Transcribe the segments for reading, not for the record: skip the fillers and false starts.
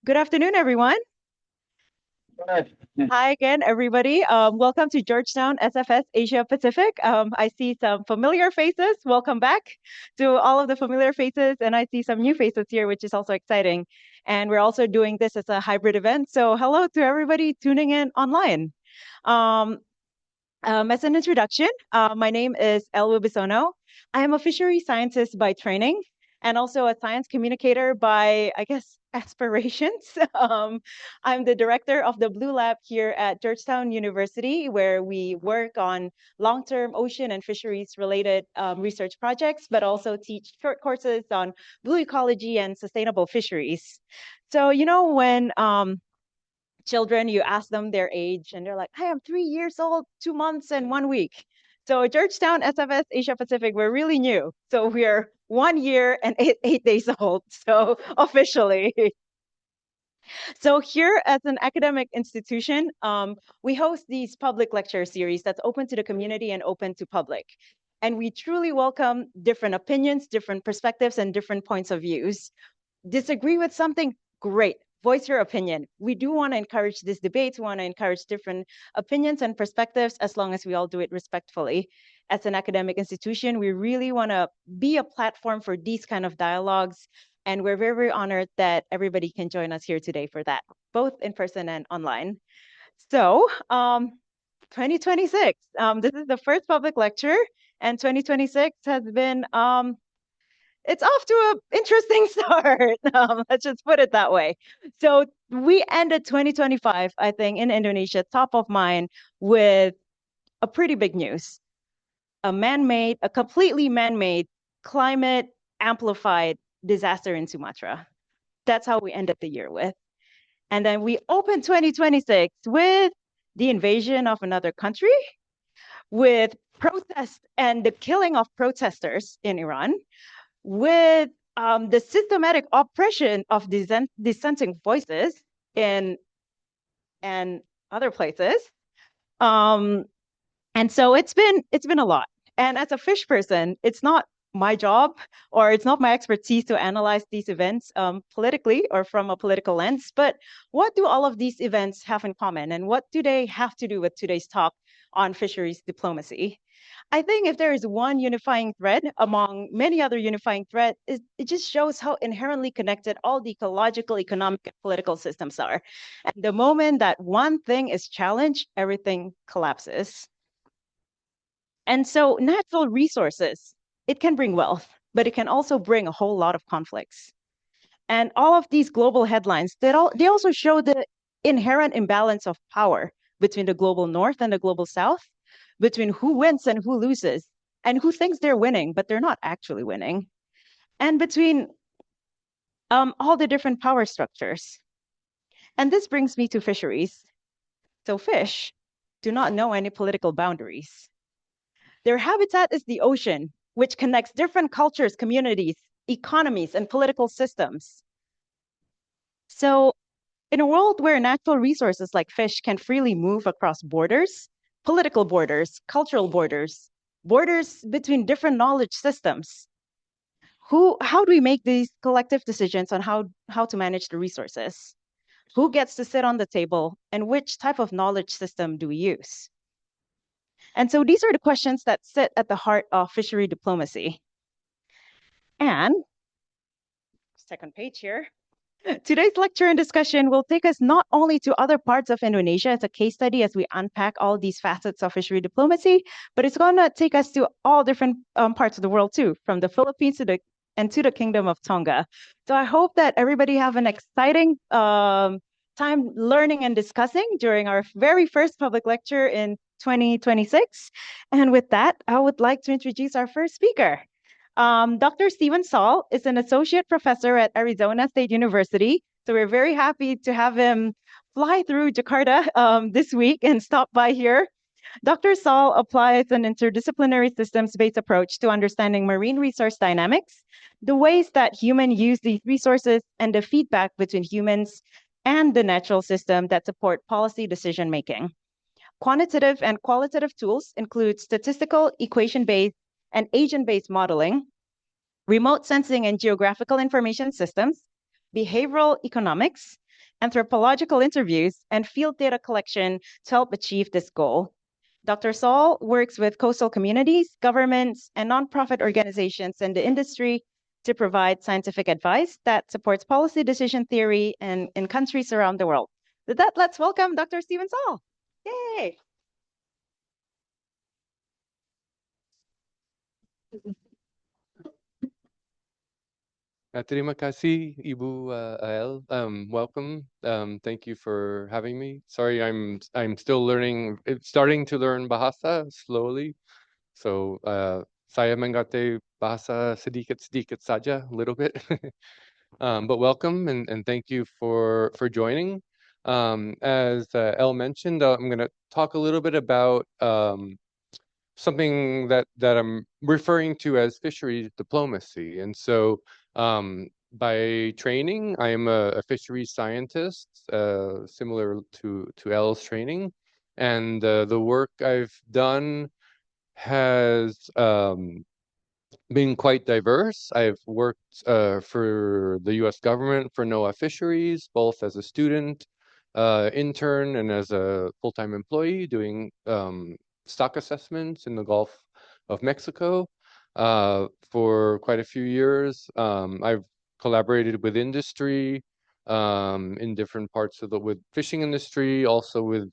Good afternoon, everyone. Good. Hi again, everybody. Welcome to Georgetown SFS Asia Pacific. I see some familiar faces. Welcome back to all of the familiar faces, and I see some new faces here, which is also exciting. And we're also doing this as a hybrid event. So hello to everybody tuning in online. Um, as an introduction, my name is Elwa Bisono. I am a fishery scientist by training and also a science communicator by, I guess, aspirations. I'm the director of the Blue Lab here at Georgetown University, where we work on long-term ocean and fisheries related research projects, but also teach short courses on blue ecology and sustainable fisheries. So, when children, you ask them their age, and they're like, "I am 3 years old, 2 months, and 1 week." So Georgetown SFS Asia Pacific, we're really new. So we're 1 year and eight days old. So officially. So here as an academic institution, we host these public lecture series that's open to the community and open to public. And we truly welcome different opinions, different perspectives, and different points of views. Disagree with something? Great. Voice your opinion. We do want to encourage this debate. We want to encourage different opinions and perspectives as long as we all do it respectfully. As an academic institution, we really want to be a platform for these kind of dialogues. And we're very, very honored that everybody can join us here today for that, both in person and online. So, 2026, this is the first public lecture, and 2026 has been it's off to an interesting start. Let's just put it that way. So we ended 2025, I think, in Indonesia, top of mind, with a pretty big news. A completely man-made, climate amplified disaster in Sumatra. That's how we ended the year with. And then we opened 2026 with the invasion of another country, with protests and the killing of protesters in Iran, with the systematic oppression of dissenting voices in and other places. Um, and so it's been a lot. And as a fish person, it's not my job or it's not my expertise to analyze these events politically or from a political lens. But what do all of these events have in common, and what do they have to do with today's talk on fisheries diplomacy? I think if there is one unifying thread among many other unifying threads, it just shows how inherently connected all the ecological, economic, and political systems are. And the moment that one thing is challenged, everything collapses. And so natural resources, it can bring wealth, but it can also bring a whole lot of conflicts. And all of these global headlines, they also show the inherent imbalance of power between the global north and the global south, between who wins and who loses, and who thinks they're winning, but they're not actually winning, and between all the different power structures. And this brings me to fisheries. So fish do not know any political boundaries. Their habitat is the ocean, which connects different cultures, communities, economies, and political systems. So in a world where natural resources like fish can freely move across borders, political borders, cultural borders, borders between different knowledge systems, how do we make these collective decisions on how to manage the resources? Who gets to sit on the table, and which type of knowledge system do we use? And so these are the questions that sit at the heart of fishery diplomacy. And second page here. Today's lecture and discussion will take us not only to other parts of Indonesia as a case study as we unpack all these facets of fishery diplomacy, but it's going to take us to all different parts of the world too, from the Philippines to the Kingdom of Tonga. So I hope that everybody have an exciting time learning and discussing during our very first public lecture in 2026. And with that, I would like to introduce our first speaker. Dr. Steven Saul is an associate professor at Arizona State University. So we're very happy to have him fly through Jakarta this week and stop by here. Dr. Saul applies an interdisciplinary systems-based approach to understanding marine resource dynamics, the ways that humans use these resources, and the feedback between humans and the natural system that support policy decision-making. Quantitative and qualitative tools include statistical, equation-based, and agent-based modeling, remote sensing and geographical information systems, behavioral economics, anthropological interviews, and field data collection to help achieve this goal. Dr. Saul works with coastal communities, governments, and nonprofit organizations in the industry to provide scientific advice that supports policy decision theory in countries around the world. With that, let's welcome Dr. Steven Saul. Yay! Terima kasih, Ibu Ael. Welcome. Thank you for having me. Sorry, I'm still learning, starting to learn bahasa slowly. So saya mengerti bahasa sedikit-sedikit saja, a little bit. But welcome and thank you for joining. As Elle mentioned, I'm going to talk a little bit about something that I'm referring to as fisheries diplomacy. And so by training, I am a fisheries scientist, similar to Elle's training. And the work I've done has been quite diverse. I've worked for the U.S. government for NOAA Fisheries, both as a student, intern, and as a full-time employee doing stock assessments in the Gulf of Mexico for quite a few years. I've collaborated with industry in different parts of with fishing industry, also with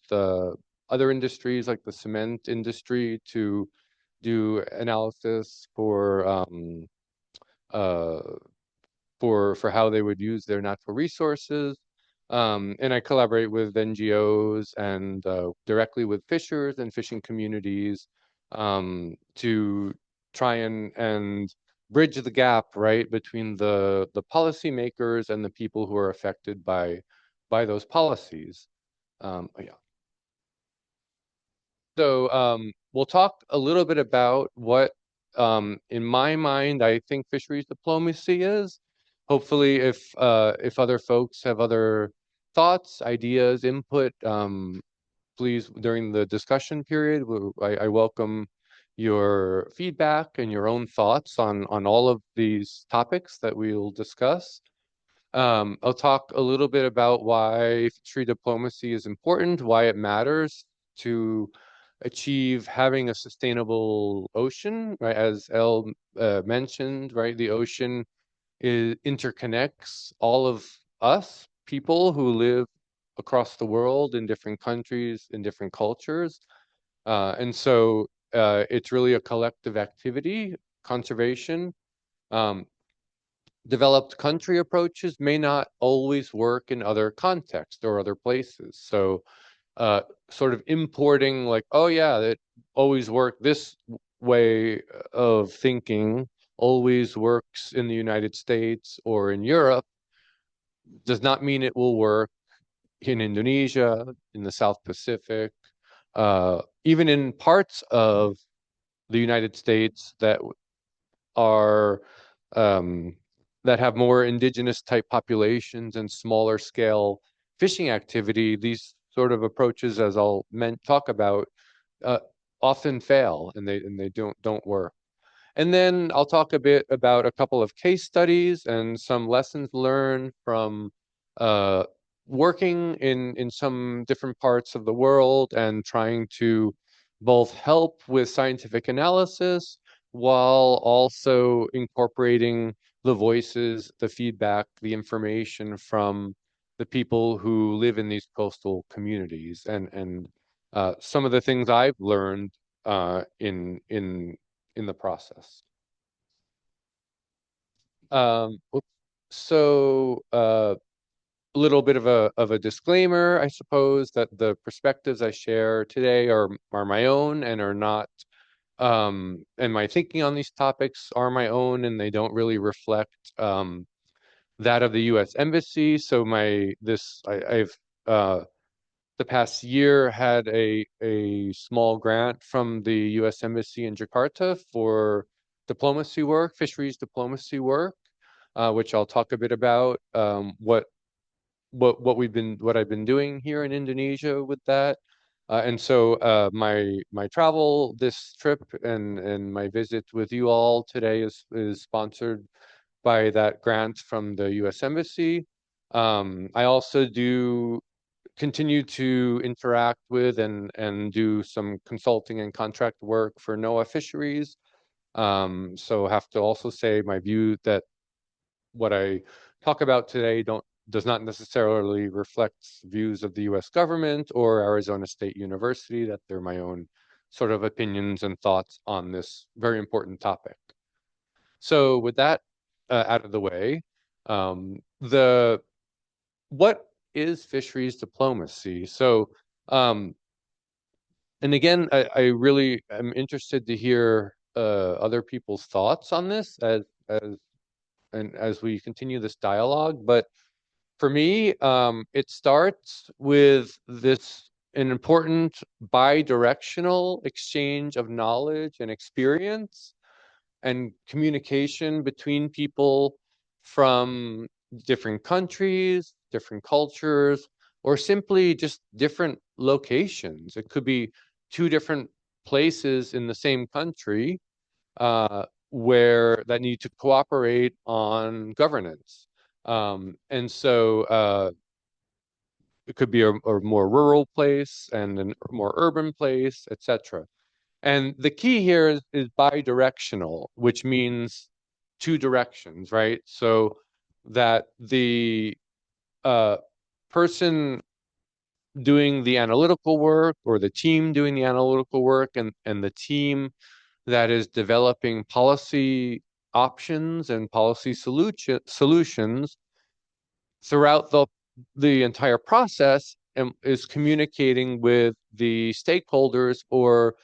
other industries like the cement industry to do analysis uh, for how they would use their natural resources. And I collaborate with NGOs and directly with fishers and fishing communities to try and bridge the gap, right, between the policymakers and the people who are affected by those policies. Yeah. So we'll talk a little bit about what, in my mind, I think fisheries diplomacy is. Hopefully, if other folks have other thoughts, ideas, input, please during the discussion period, I welcome your feedback and your own thoughts on all of these topics that we'll discuss. I'll talk a little bit about why fishery diplomacy is important, why it matters to achieve having a sustainable ocean, right? As Elle mentioned, right? The ocean interconnects all of us, people who live across the world in different countries, in different cultures. And so it's really a collective activity, conservation. Um, Developed country approaches may not always work in other contexts or other places. So sort of importing like, oh yeah, it always worked this way of thinking always works in the United States or in Europe does not mean it will work in Indonesia, in the South Pacific, even in parts of the United States that are that have more indigenous type populations and smaller scale fishing activity. These sort of approaches, as I'll talk about, uh, often fail and they don't work. And then I'll talk a bit about a couple of case studies and some lessons learned from uh, working in some different parts of the world and trying to both help with scientific analysis while also incorporating the voices, the feedback, the information from the people who live in these coastal communities and some of the things I've learned in the process. Oops. So a little bit of a disclaimer, I suppose, that the perspectives I share today are my own and are not and my thinking on these topics are my own and they don't really reflect that of the U.S. Embassy. So I've the past year had a small grant from the U.S. Embassy in Jakarta for diplomacy work, fisheries diplomacy work, which I'll talk a bit about what I've been doing here in Indonesia with that. And so my travel this trip and my visit with you all today is sponsored by that grant from the U.S. Embassy. I also do continue to interact with and do some consulting and contract work for NOAA Fisheries. So have to also say my view that what I talk about today does not necessarily reflect views of the US government or Arizona State University, that they're my own sort of opinions and thoughts on this very important topic. So with that out of the way, what is fisheries diplomacy? So, and again, I really am interested to hear other people's thoughts on this as we continue this dialogue. But for me, it starts with an important bi-directional exchange of knowledge and experience and communication between people from different countries, different cultures, or simply just different locations. It could be two different places in the same country where that need to cooperate on governance. And so it could be a more rural place and a more urban place, etc. And the key here is bi-directional, which means two directions, right? So that the person doing the analytical work or the team doing the analytical work and the team that is developing policy options and policy solutions throughout the entire process and is communicating with the stakeholders or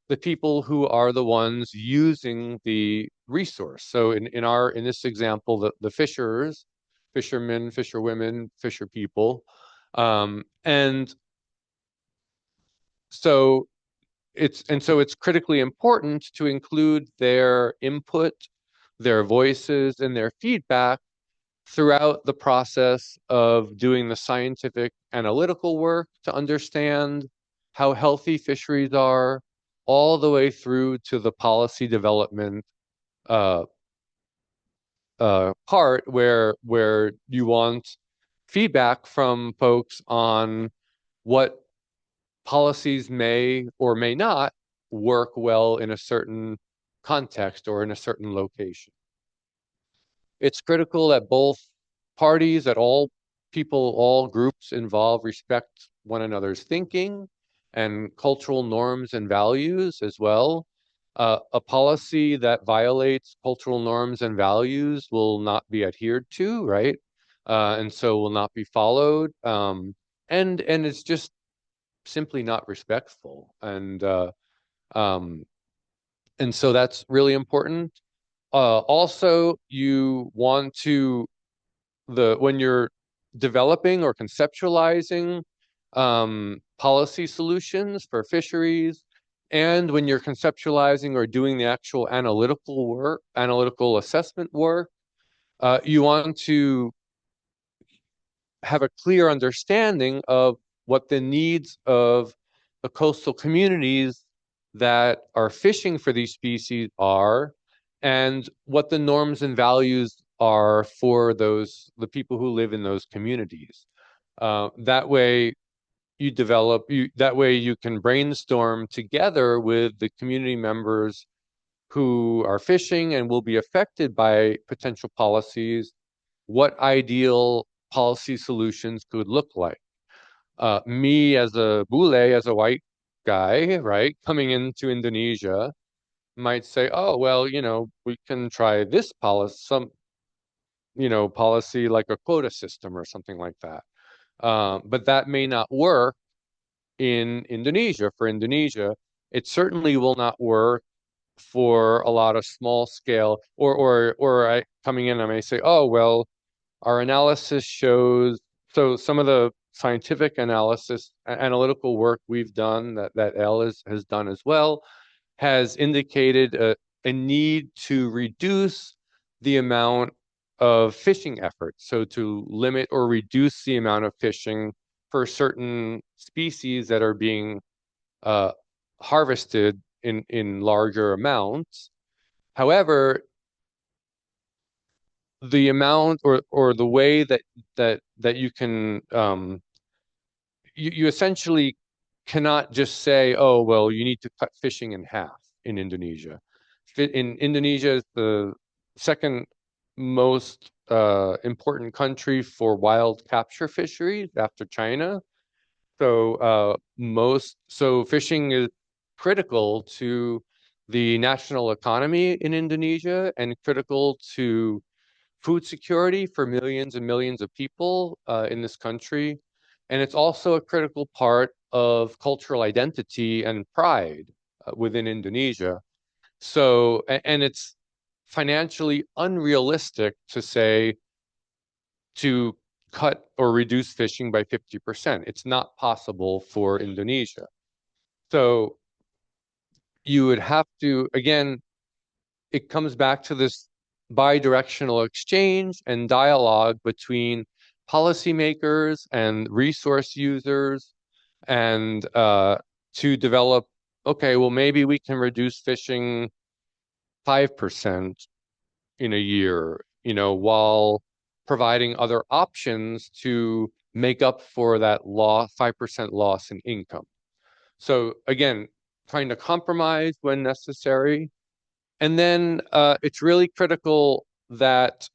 the people who are the ones using the resource. So in this example, the fishermen, fisherwomen, fisher people, and so it's critically important to include their input, their voices, and their feedback throughout the process of doing the scientific analytical work to understand how healthy fisheries are, all the way through to the policy development uh, part where you want feedback from folks on what policies may or may not work well in a certain context or in a certain location. It's critical that both parties, that all people, all groups involved respect one another's thinking and cultural norms and values as well. A policy that violates cultural norms and values will not be adhered to, right? And so will not be followed. And it's just simply not respectful. Um, and so that's really important. Also, you want to when you're developing or conceptualizing policy solutions for fisheries, and when you're conceptualizing or doing the actual analytical work, analytical assessment work, you want to have a clear understanding of what the needs of the coastal communities that are fishing for these species are, and what the norms and values are for the people who live in those communities. That way that way you can brainstorm together with the community members who are fishing and will be affected by potential policies, what ideal policy solutions could look like. Me as a bule, as a white guy, right, coming into Indonesia, might say, oh, well, we can try this policy, policy like a quota system or something like that. But that may not work in Indonesia. For Indonesia, it certainly will not work for a lot of small scale, or I coming in, I may say, oh, well, our analysis shows, so some of the scientific analytical work we've done that Elle has done as well, has indicated a need to reduce the amount of fishing efforts. So to limit or reduce the amount of fishing for certain species that are being harvested in larger amounts. However, the amount or the way that that you can you essentially cannot just say, oh, well, you need to cut fishing in half in Indonesia. In Indonesia is the second most important country for wild capture fisheries after China. So fishing is critical to the national economy in Indonesia and critical to food security for millions and millions of people in this country. And it's also a critical part of cultural identity and pride within Indonesia. And it's financially unrealistic to say to cut or reduce fishing by 50%. It's not possible for Indonesia. So you would have to, again, it comes back to this bi-directional exchange and dialogue between policymakers and resource users and to develop, okay, well, maybe we can reduce fishing 5% in a year, while providing other options to make up for that 5% loss in income. So again, trying to compromise when necessary. And then it's really critical that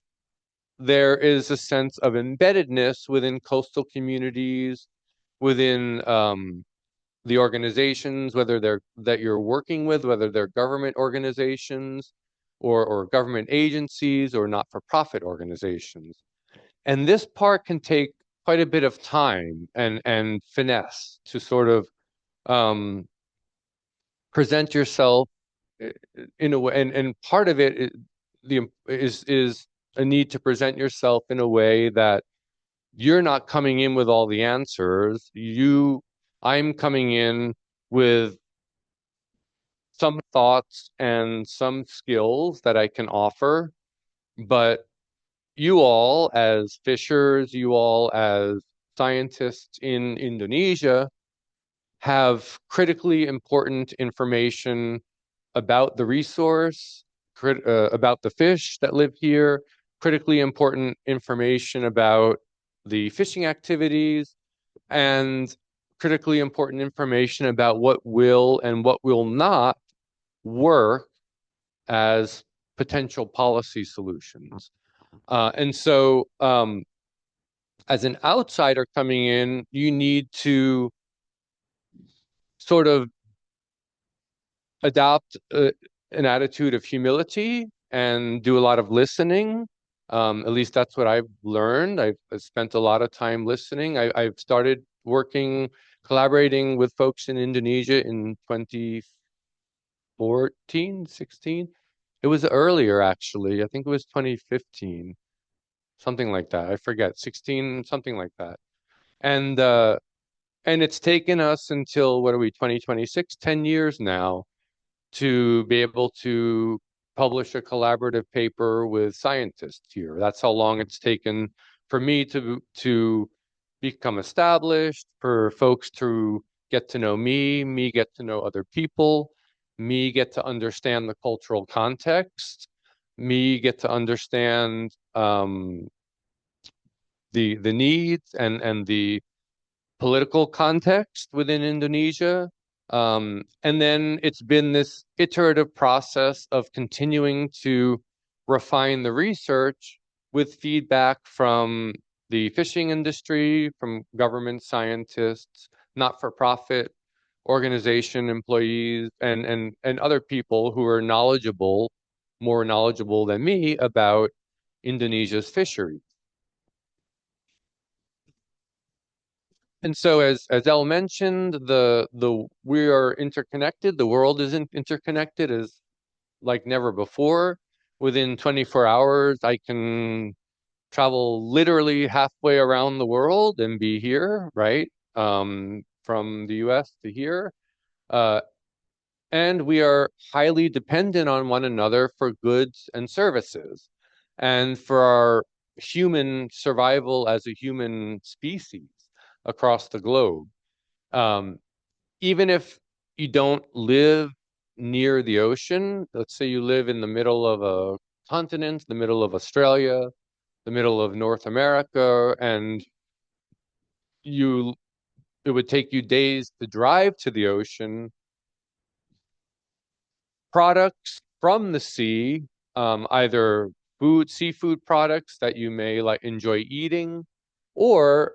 there is a sense of embeddedness within coastal communities, within the organizations, whether they're that you're working with, whether they're government organizations or government agencies or not-for-profit organizations. And this part can take quite a bit of time and finesse to sort of present yourself in a way, and part of it is a need to present yourself in a way that you're not coming in with all the answers. I'm coming in with some thoughts and some skills that I can offer, but you all as fishers, you all as scientists in Indonesia have critically important information about the resource, about the fish that live here, critically important information about the fishing activities, and critically important information about what will and what will not work as potential policy solutions. And so, as an outsider coming in, you need to sort of adopt an attitude of humility and do a lot of listening. At least that's what I've learned. I've spent a lot of time listening. I've started collaborating with folks in Indonesia in 2014, 16. It was earlier, actually. I think it was 2015, something like that. I forget, 16, something like that. And it's taken us until, what are we, 2026, 10 years now to be able to publish a collaborative paper with scientists here. That's how long it's taken for me to become established, for folks to get to know me get to know other people, me get to understand the cultural context, me get to understand the needs and the political context within Indonesia. And then it's been this iterative process of continuing to refine the research with feedback from the fishing industry, from government scientists, not-for-profit organization employees, and other people who are more knowledgeable than me about Indonesia's fisheries. And so, as Elle mentioned, we are interconnected. The world is interconnected as like never before. Within 24 hours, I can travel literally halfway around the world and be here, right? From the US to here. And we are highly dependent on one another for goods and services, and for our human survival as a human species across the globe. Even if you don't live near the ocean, let's say you live in the middle of a continent, the middle of Australia, the middle of North America, and it would take you days to drive to the ocean. Products from the sea, either seafood products that you may like enjoy eating, or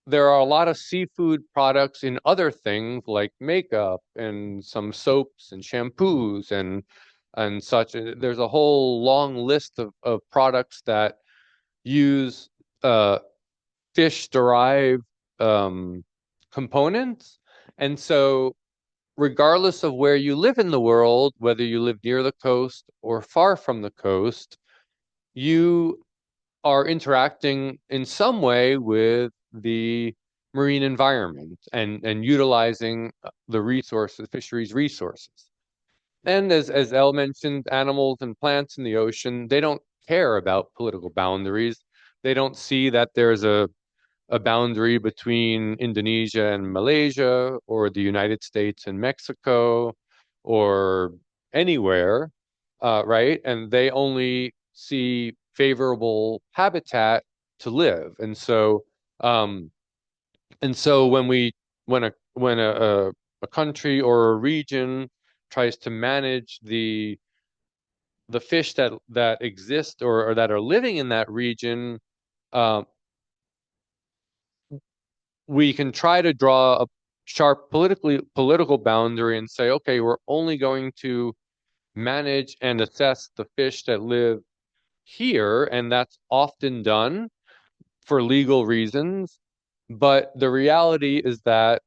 there are a lot of seafood products in other things like makeup and some soaps and shampoos and such. There's a whole long list of products that use fish derived components. And so regardless of where you live in the world, whether you live near the coast or far from the coast, you are interacting in some way with the marine environment and utilizing the resources, fisheries resources. And as Elle mentioned, animals and plants in the ocean, they don't care about political boundaries. They don't see that there's a boundary between Indonesia and Malaysia, or the United States and Mexico, or anywhere, right? And they only see favorable habitat to live. Um, and so when a country or a region tries to manage the fish that exist or that are living in that region, uh, we can try to draw a sharp political boundary and say, okay, we're only going to manage and assess the fish that live here, and that's often done for legal reasons. But the reality is that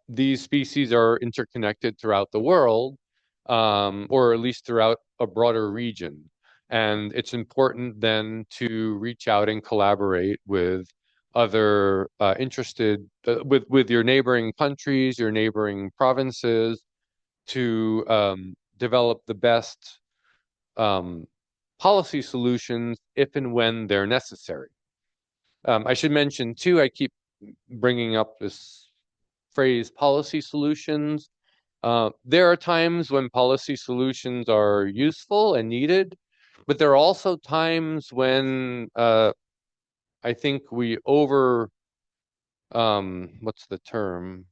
these species are interconnected throughout the world, or at least throughout a broader region. And it's important then to reach out and collaborate with other interested, with your neighboring countries, your neighboring provinces, to develop the best um, policy solutions if and when they're necessary. I should mention too, I keep bringing up this phrase policy solutions. There are times when policy solutions are useful and needed, but there are also times when I think we what's the term?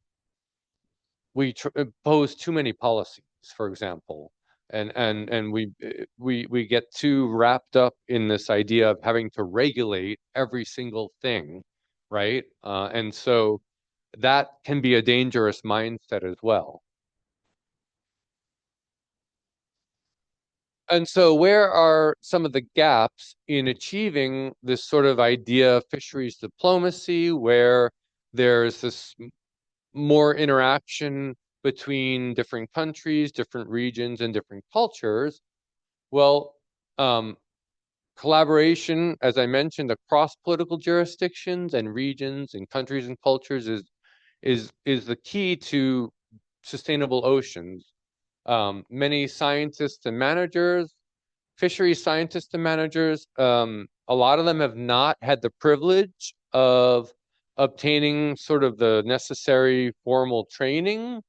We impose too many policies, for example, and we get too wrapped up in this idea of having to regulate every single thing, right? And so that can be a dangerous mindset as well. And so, where are some of the gaps in achieving this sort of idea of fisheries diplomacy, where there's this more interaction between different countries, different regions, and different cultures? Well, um, collaboration, as I mentioned, across political jurisdictions and regions and countries and cultures is the key to sustainable oceans. Many scientists and managers, fisheries scientists and managers, a lot of them have not had the privilege of obtaining sort of the necessary formal training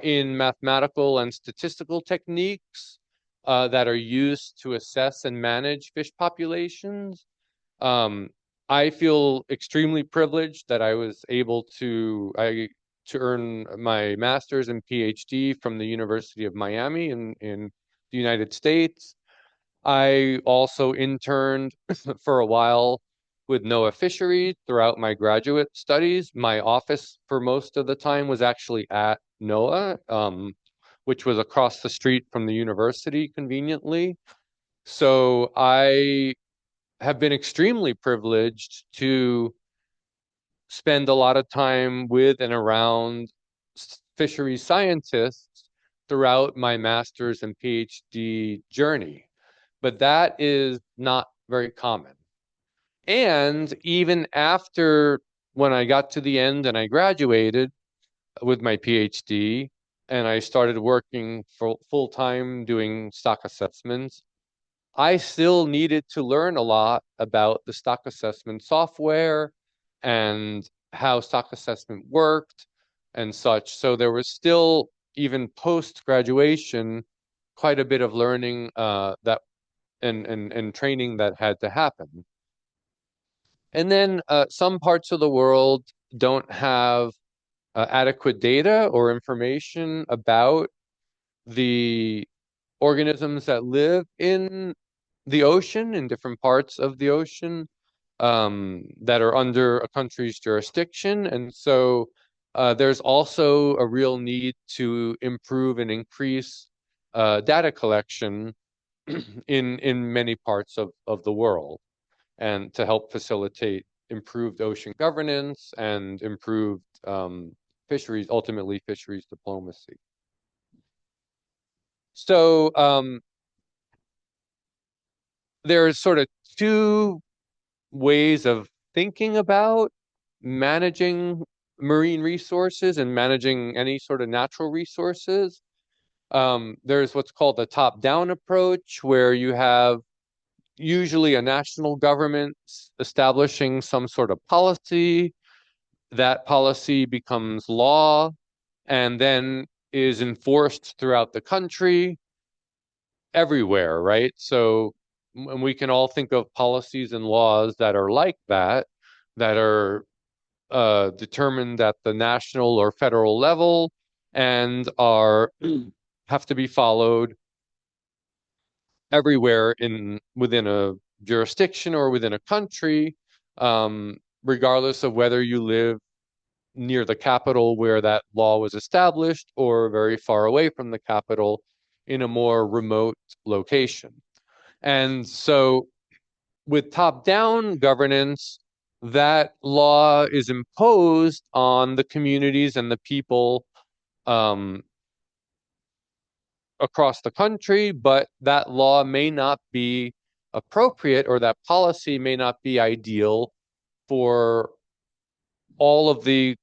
in mathematical and statistical techniques that are used to assess and manage fish populations. Um, I feel extremely privileged that I was able to earn my master's and PhD from the University of Miami in the United States. I also interned for a while with NOAA Fisheries throughout my graduate studies. My office for most of the time was actually at NOAA, which was across the street from the university conveniently. So I have been extremely privileged to spend a lot of time with and around fisheries scientists throughout my master's and PhD journey. But that is not very common. And even after when I got to the end and I graduated with my PhD and I started working full time doing stock assessments, I still needed to learn a lot about the stock assessment software and how stock assessment worked and such. So there was still, even post graduation, quite a bit of learning that and training that had to happen. And then some parts of the world don't have adequate data or information about the organisms that live in the ocean, in different parts of the ocean, that are under a country's jurisdiction. And so there's also a real need to improve and increase data collection in many parts of the world, and to help facilitate improved ocean governance and improved fisheries, ultimately fisheries diplomacy. So there's sort of two ways of thinking about managing marine resources and managing any sort of natural resources. There's what's called the top-down approach, where you have usually a national government establishing some sort of policy. That policy becomes law and then is enforced throughout the country, everywhere, right? So we can all think of policies and laws that are like that, that are determined at the national or federal level and are have to be followed everywhere within a jurisdiction or within a country, regardless of whether you live near the capital where that law was established or very far away from the capital in a more remote location. And so with top-down governance, that law is imposed on the communities and the people across the country, but that law may not be appropriate, or that policy may not be ideal for all of the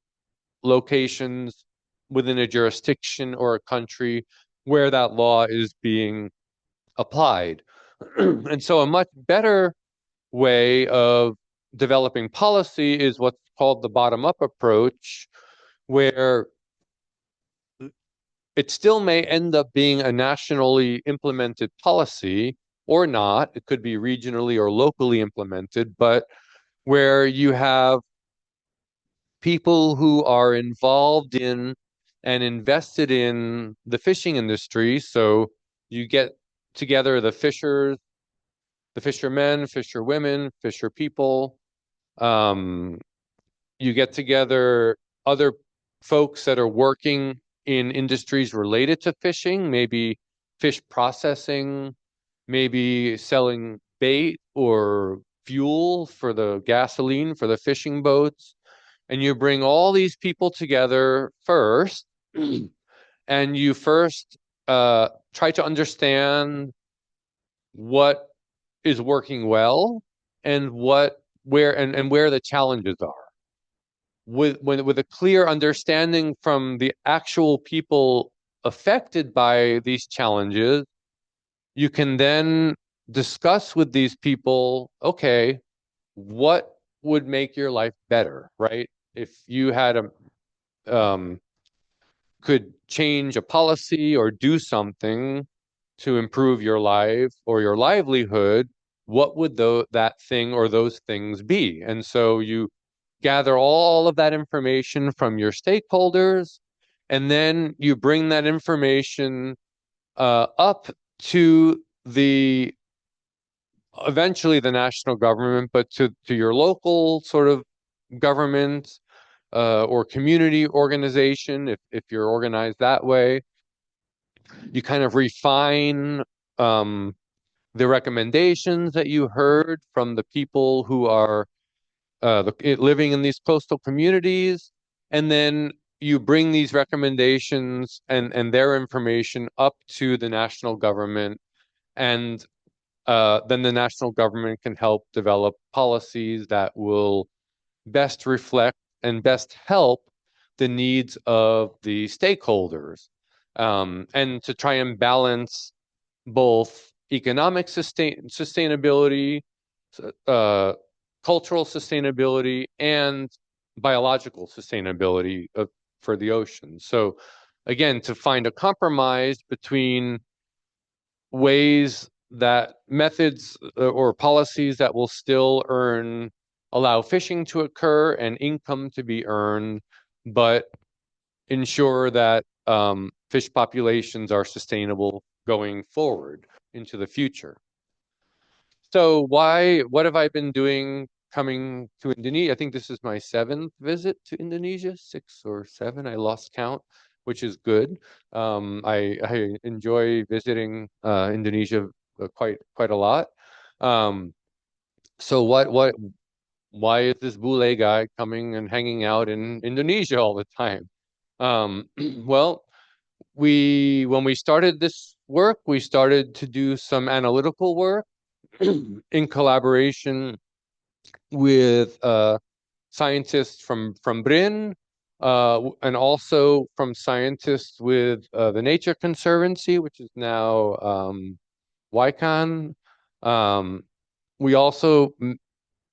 locations within a jurisdiction or a country where that law is being applied. And so a much better way of developing policy is what's called the bottom-up approach, where it still may end up being a nationally implemented policy or not. It could be regionally or locally implemented, but where you have people who are involved in and invested in the fishing industry. So you get together the fishers, the fishermen, fisherwomen, fisher people. You get together other folks that are working in industries related to fishing, maybe fish processing, maybe selling bait or fuel for the gasoline for the fishing boats. And you bring all these people together first, and you first try to understand what is working well and where the challenges are. With a clear understanding from the actual people affected by these challenges, you can then discuss with these people, okay, what would make your life better, right? If you had could change a policy or do something to improve your life or your livelihood, what would that thing or those things be? And so you gather all of that information from your stakeholders, and then you bring that information up to eventually the national government, but to your local sort of government or community organization, if you're organized that way. You kind of refine the recommendations that you heard from the people who are living in these coastal communities, and then you bring these recommendations and their information up to the national government, and then the national government can help develop policies that will best reflect and best help the needs of the stakeholders, and to try and balance both economic sustainability, uh, cultural sustainability, and biological sustainability for the ocean. So again, to find a compromise between methods or policies that will still earn allow fishing to occur and income to be earned, but ensure that fish populations are sustainable going forward into the future. So what have I been doing coming to Indonesia? I think this is my 7th visit to Indonesia, 6 or 7, I lost count, which is good. I enjoy visiting Indonesia quite a lot. Um, so why is this Bule guy coming and hanging out in Indonesia all the time? Well, when we started this work, we started to do some analytical work in collaboration with scientists from BRIN, and also from scientists with the Nature Conservancy, which is now WICAN. We also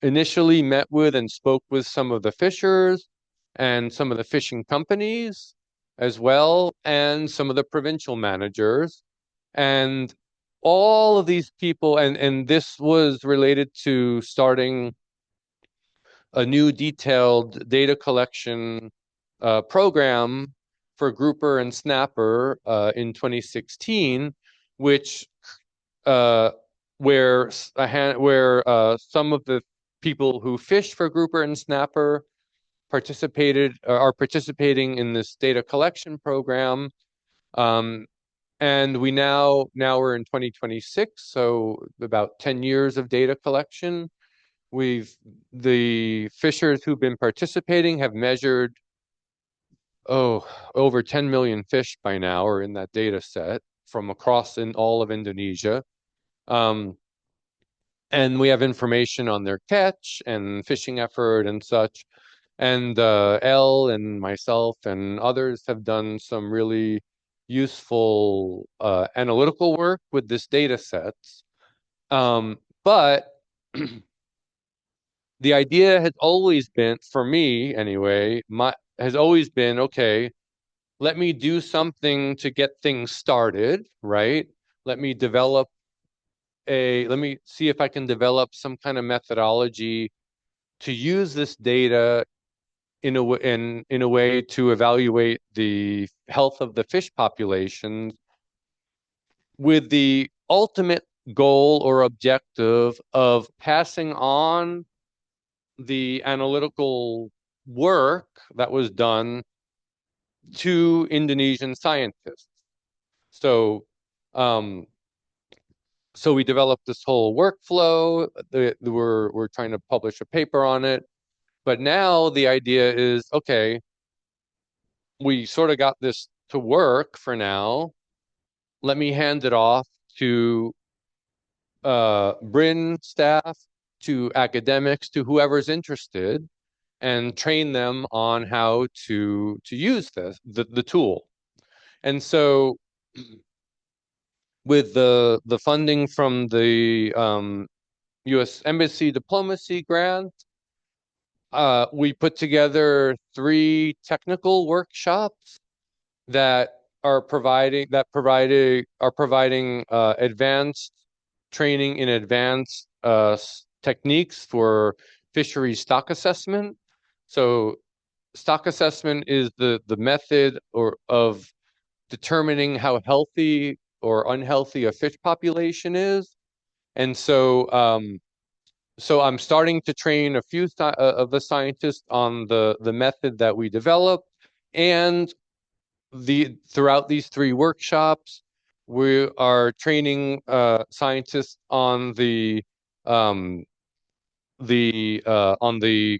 initially met with and spoke with some of the fishers and some of the fishing companies as well, and some of the provincial managers. And all of these people, and this was related to starting a new detailed data collection program for grouper and snapper in 2016, which uh, where some of the people who fish for grouper and snapper are participating in this data collection program. And now we're in 2026, so about 10 years of data collection. The fishers who've been participating have measured, over 10 million fish by now are in that data set from across in all of Indonesia. And we have information on their catch and fishing effort and such. And Elle and myself and others have done some really useful analytical work with this data sets. But the idea has always been, for me anyway, has always been, okay, let me do something to get things started, right? Let me see if I can develop some kind of methodology to use this data in a way to evaluate the health of the fish populations with the ultimate goal or objective of passing on the analytical work that was done to Indonesian scientists. So, so we developed this whole workflow. We're trying to publish a paper on it. But now the idea is, okay, we sort of got this to work for now. Let me hand it off to BRIN staff, to academics, to whoever's interested, and train them on how to use the tool. And so with the funding from the U.S. Embassy Diplomacy grant, we put together 3 technical workshops that are providing advanced training in advanced techniques for fisheries stock assessment. So stock assessment is the method of determining how healthy or unhealthy a fish population is. And so I'm starting to train a few of the scientists on the method that we developed, and throughout these 3 workshops, we are training scientists on the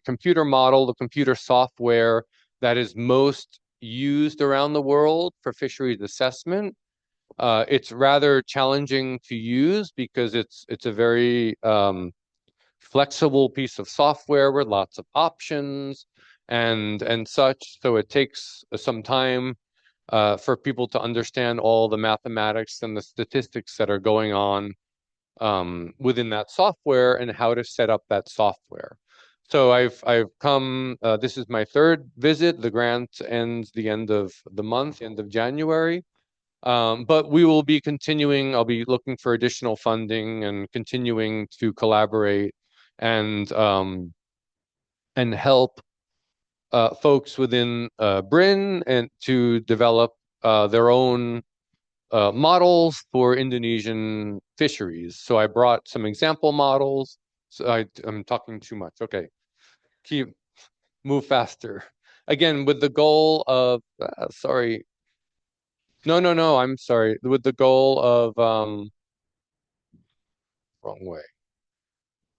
computer model, the computer software that is most used around the world for fisheries assessment. It's rather challenging to use because it's a very flexible piece of software with lots of options and such. So it takes some time for people to understand all the mathematics and the statistics that are going on within that software and how to set up that software. So I've come. This is my 3rd visit. The grant ends the end of the month, end of January. But we will be continuing. I'll be looking for additional funding and continuing to collaborate and and help folks within BRIN and to develop their own models for Indonesian fisheries. So I brought some example models. So I'm talking too much. Okay, move faster. Again, with the goal of, sorry. No, I'm sorry. With the goal of, wrong way.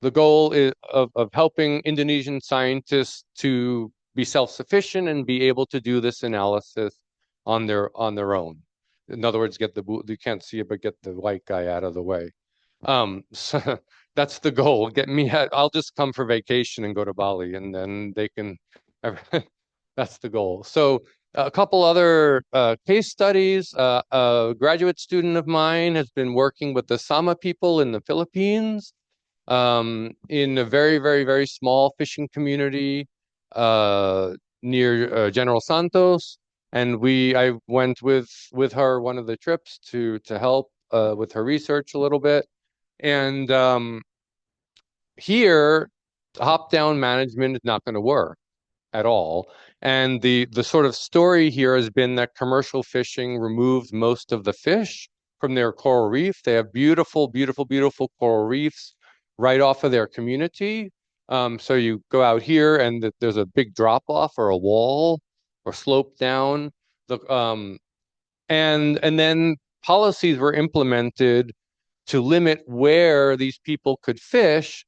The goal is of helping Indonesian scientists to be self-sufficient and be able to do this analysis on their own. In other words, you can't see it, but get the white guy out of the way. So that's the goal. I'll just come for vacation and go to Bali, and then they can. That's the goal. So a couple other case studies. A graduate student of mine has been working with the Sama people in the Philippines in a very, very, very small fishing community near General Santos. And I went with her one of the trips to help with her research a little bit. And here, top-down management is not going to work at all. And the sort of story here has been that commercial fishing removed most of the fish from their coral reef. They have beautiful, beautiful, beautiful coral reefs right off of their community. So you go out here and there's a big drop off or a wall or slope down. And then policies were implemented to limit where these people could fish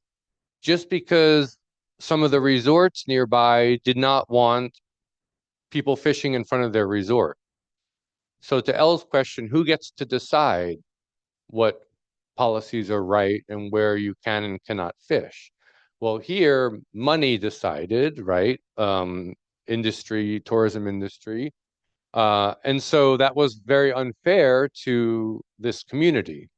just because some of the resorts nearby did not want people fishing in front of their resort. So to Elle's question, who gets to decide what policies are right and where you can and cannot fish? Well, here, money decided, right? Tourism industry. And so that was very unfair to this community.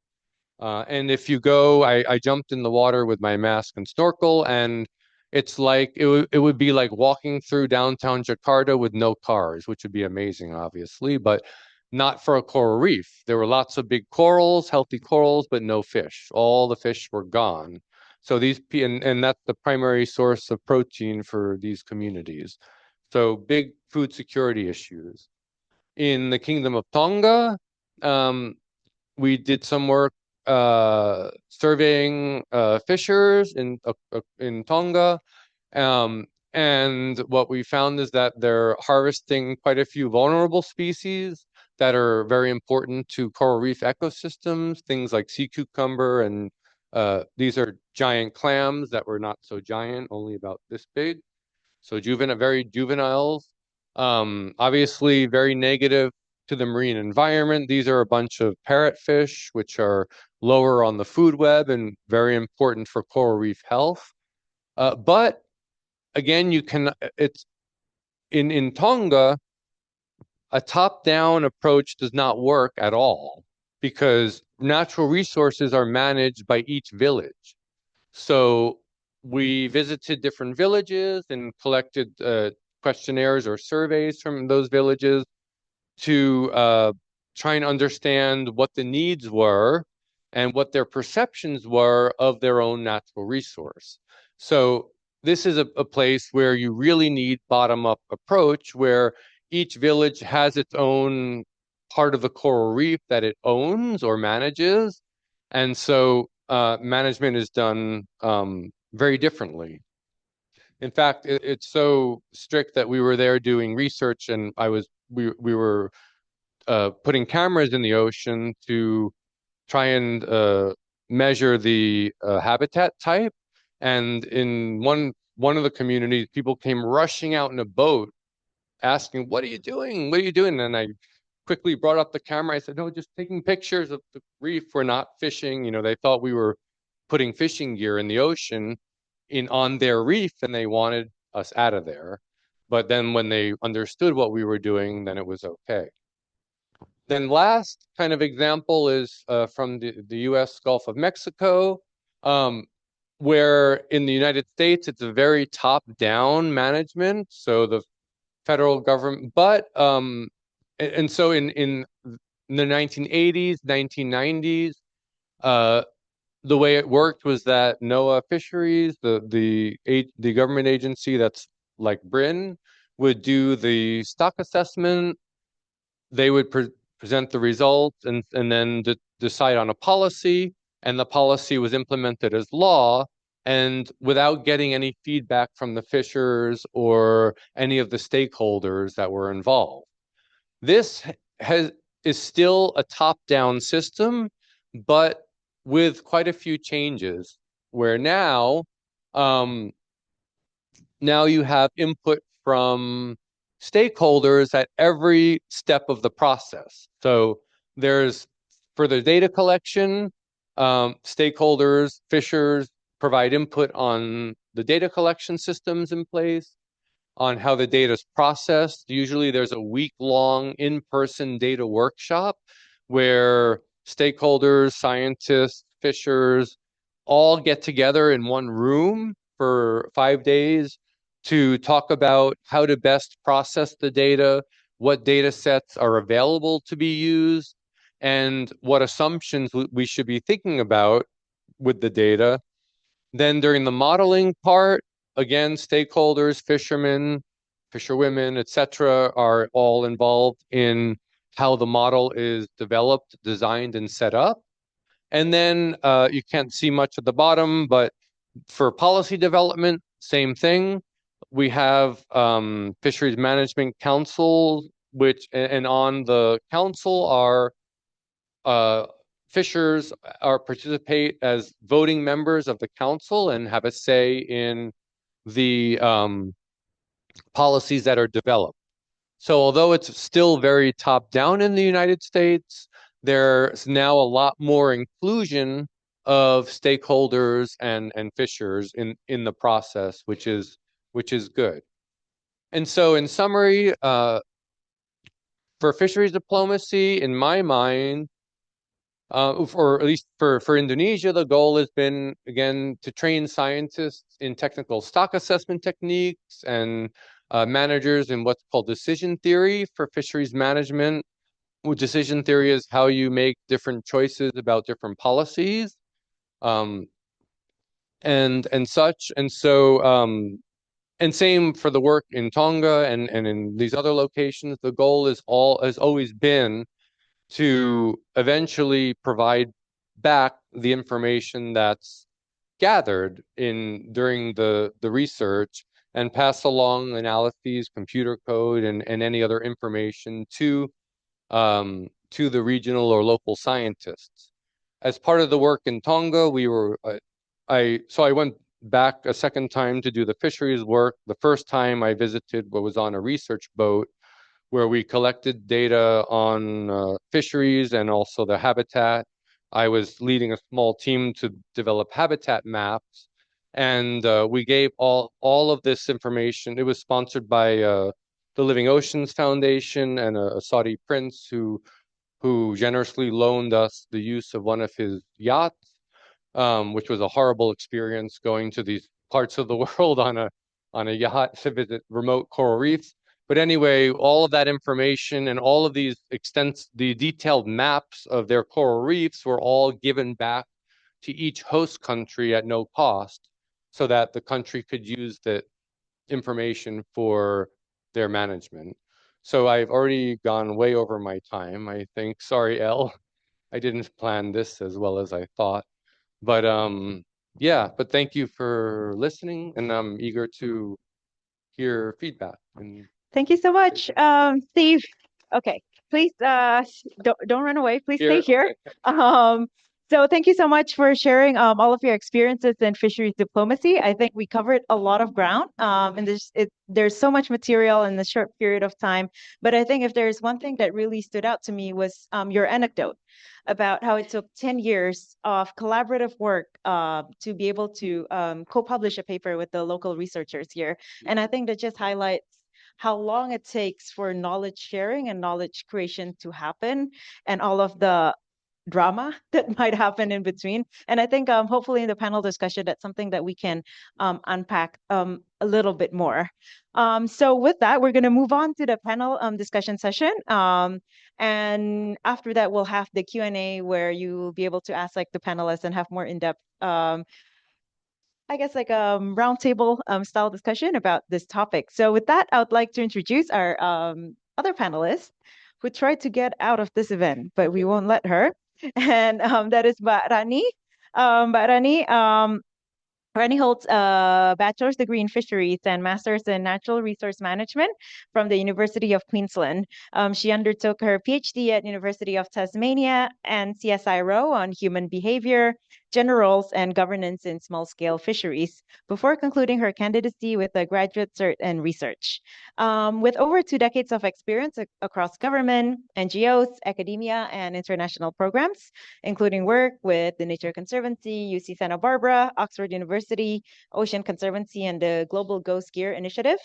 And if you go, I jumped in the water with my mask and snorkel, and it's like it would be like walking through downtown Jakarta with no cars, which would be amazing, obviously, but not for a coral reef. There were lots of big corals, healthy corals, but no fish. All the fish were gone. So and that's the primary source of protein for these communities. So big food security issues. In the Kingdom of Tonga, we did some work surveying fishers in Tonga. And what we found is that they're harvesting quite a few vulnerable species that are very important to coral reef ecosystems, things like sea cucumber, and these are giant clams that were not so giant, only about this big. So very juveniles. Obviously very negative to the marine environment. These are a bunch of parrotfish, which are lower on the food web and very important for coral reef health. But again, it's in Tonga, a top-down approach does not work at all because natural resources are managed by each village. So we visited different villages and collected questionnaires or surveys from those villages to try and understand what the needs were and what their perceptions were of their own natural resource. So this is a place where you really need bottom-up approach, where each village has its own part of the coral reef that it owns or manages. And so management is done very differently. In fact, it's so strict that we were there doing research, and we were putting cameras in the ocean to try and measure the habitat type. And in one of the communities, people came rushing out in a boat asking, "What are you doing? What are you doing?" And I quickly brought up the camera. I said, "No, just taking pictures of the reef. We're not fishing." You know, they thought we were putting fishing gear in the ocean on their reef, and they wanted us out of there. But then when they understood what we were doing, then it was okay. Then last kind of example is from the U.S. Gulf of Mexico, where in the United States, it's a very top-down management. So the federal government, but and so in the 1980s, 1990s, the way it worked was that NOAA Fisheries, the government agency that's like BRIN, would do the stock assessment. They would present the results and then decide on a policy, and the policy was implemented as law, and without getting any feedback from the fishers or any of the stakeholders that were involved. This is still a top-down system, but with quite a few changes, where now you have input from stakeholders at every step of the process. So there's further data collection, stakeholders, fishers provide input on the data collection systems in place, on how the data is processed. Usually there's a week-long in-person data workshop where stakeholders, scientists, fishers all get together in one room for 5 days to talk about how to best process the data, what data sets are available to be used, and what assumptions we should be thinking about with the data. Then during the modeling part, again, stakeholders, fishermen, fisherwomen, etc., are all involved in how the model is developed, designed, and set up. And then you can't see much at the bottom, but for policy development, same thing. We have Fisheries Management Council, and on the council are fishers participate as voting members of the council and have a say in the policies that are developed. So although it's still very top down in the United States, there's now a lot more inclusion of stakeholders and fishers in the process, which is good. And so in summary, for fisheries diplomacy, in my mind, or at least for Indonesia, the goal has been, again, to train scientists in technical stock assessment techniques and managers in what's called decision theory for fisheries management. Decision theory is how you make different choices about different policies, and such. And so, and same for the work in Tonga and in these other locations. The goal has always been to eventually provide back the information that's gathered during the research and pass along analyses, computer code, and any other information to the regional or local scientists. As part of the work in Tonga, I went back a second time to do the fisheries work. The first time I visited was on a research boat where we collected data on fisheries and also the habitat. I was leading a small team to develop habitat maps, and we gave all of this information. It was sponsored by the Living Oceans Foundation and a Saudi prince who generously loaned us the use of one of his yachts, which was a horrible experience going to these parts of the world on a yacht to visit remote coral reefs. But anyway, all of that information and all of the detailed maps of their coral reefs were all given back to each host country at no cost, so that the country could use the information for their management. So I've already gone way over my time, I think. Sorry, Elle. I didn't plan this as well as I thought. But yeah, but thank you for listening, and I'm eager to hear feedback. Thank you so much, Steve. Okay, please don't run away. Please stay here. So thank you so much for sharing all of your experiences in fisheries diplomacy. I think we covered a lot of ground, and there's so much material in a short period of time. But I think if there's one thing that really stood out to me was your anecdote about how it took 10 years of collaborative work to be able to co-publish a paper with the local researchers here. And I think that just highlights how long it takes for knowledge sharing and knowledge creation to happen, and all of the drama that might happen in between. And I think hopefully in the panel discussion, that's something that we can unpack a little bit more. So with that, we're going to move on to the panel discussion session. And after that, we'll have the Q&A where you will be able to ask like the panelists and have more in-depth I guess like roundtable style discussion about this topic. So with that, I would like to introduce our other panelist who tried to get out of this event, but we won't let her. And that is Rani. Rani holds a bachelor's degree in fisheries and master's in natural resource management from the University of Queensland. She undertook her Ph.D. at University of Tasmania and CSIRO on human behavior, gender roles, and governance in small-scale fisheries before concluding her candidacy with a graduate cert in research. With over 2 decades of experience across government, NGOs, academia, and international programs, including work with the Nature Conservancy, UC Santa Barbara, Oxford University, Ocean Conservancy, and the Global Ghost Gear Initiative,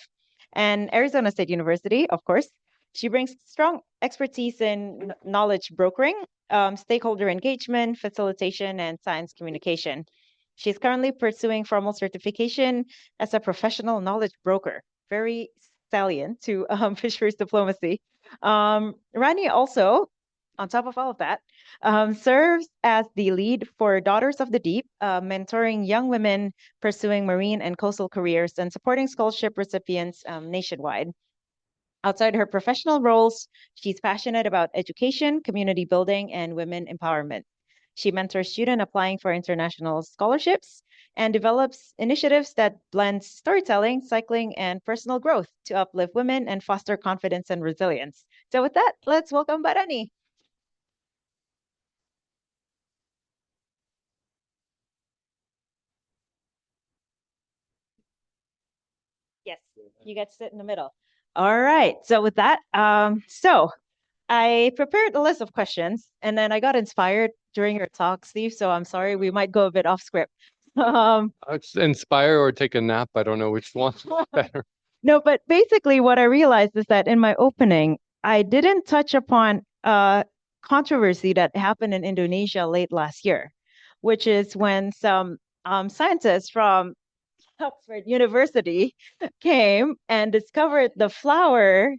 and Arizona State University, of course. She brings strong expertise in knowledge brokering, stakeholder engagement, facilitation, and science communication. She's currently pursuing formal certification as a professional knowledge broker, very salient to fisheries diplomacy. Rani also, on top of all of that, serves as the lead for Daughters of the Deep, mentoring young women pursuing marine and coastal careers and supporting scholarship recipients nationwide. Outside her professional roles, she's passionate about education, community building, and women empowerment. She mentors students applying for international scholarships and develops initiatives that blend storytelling, cycling, and personal growth to uplift women and foster confidence and resilience. So with that, let's welcome Barani. Yes, you get to sit in the middle. All right. So with that, so I prepared a list of questions and then I got inspired during your talk, Steve. So I'm sorry, we might go a bit off script. It's inspire or take a nap. I don't know which one better. No, but basically what I realized is that in my opening, I didn't touch upon a controversy that happened in Indonesia late last year, which is when some scientists from Oxford University came and discovered the flower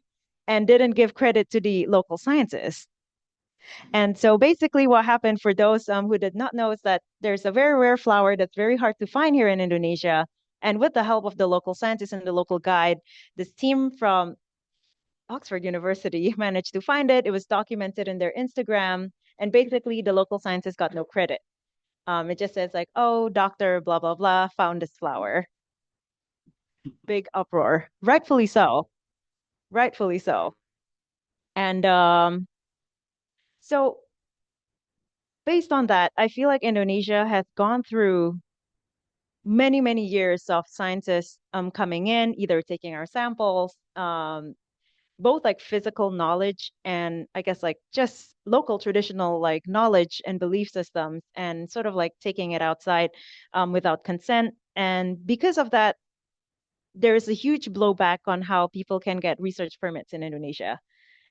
and didn't give credit to the local scientists. And so basically what happened for those who did not know is that there's a very rare flower that's very hard to find here in Indonesia. And with the help of the local scientists and the local guide, this team from Oxford University managed to find it. It was documented in their Instagram. And basically the local scientists got no credit. It just says like, oh, Dr. blah, blah, blah found this flower. Big uproar. Rightfully so. Rightfully so. And so based on that, I feel like Indonesia has gone through many, many years of scientists coming in, either taking our samples, both like physical knowledge and I guess like just local traditional like knowledge and belief systems and sort of like taking it outside without consent. And because of that, there is a huge blowback on how people can get research permits in Indonesia.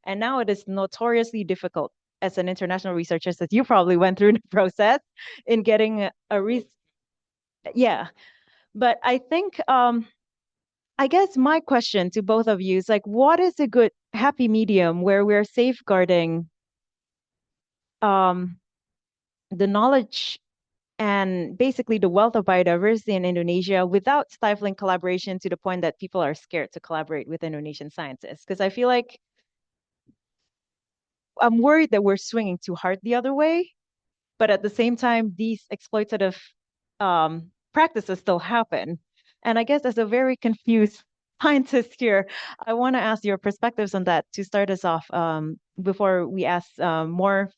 And now it is notoriously difficult as an international researcher, as you probably went through the process in getting yeah. But I think I guess my question to both of you is like, what is a good happy medium where we're safeguarding um the knowledge and basically the wealth of biodiversity in Indonesia without stifling collaboration to the point that people are scared to collaborate with Indonesian scientists? Because I feel like I'm worried that we're swinging too hard the other way, but at the same time, these exploitative practices still happen. And I guess as a very confused scientist here, I want to ask your perspectives on that to start us off before we ask more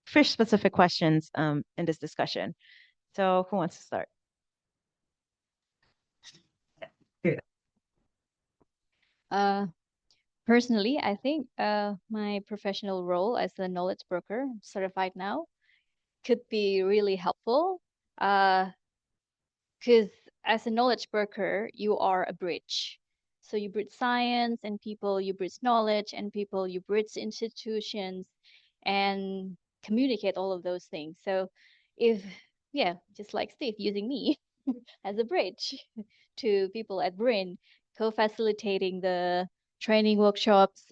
fish-specific questions in this discussion. So who wants to start? Personally, I think my professional role as a knowledge broker, certified now, could be really helpful. Because as a knowledge broker, you are a bridge. So you bridge science and people, you bridge knowledge and people, you bridge institutions. And communicate all of those things. So if, yeah, just like Steve using me as a bridge to people at BRIN, co-facilitating the training workshops,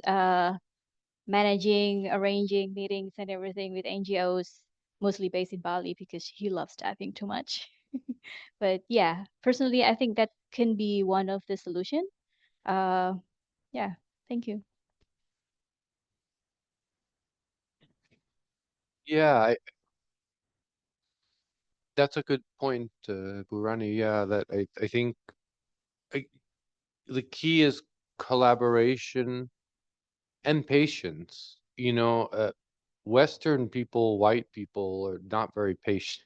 managing, arranging meetings and everything with NGOs, mostly based in Bali because he loves staffing too much. But yeah, personally, I think that can be one of the solution. Uh, yeah, thank you. Yeah, that's a good point, Burani. Yeah, that I think I, the key is collaboration and patience. Western people, white people are not very patient.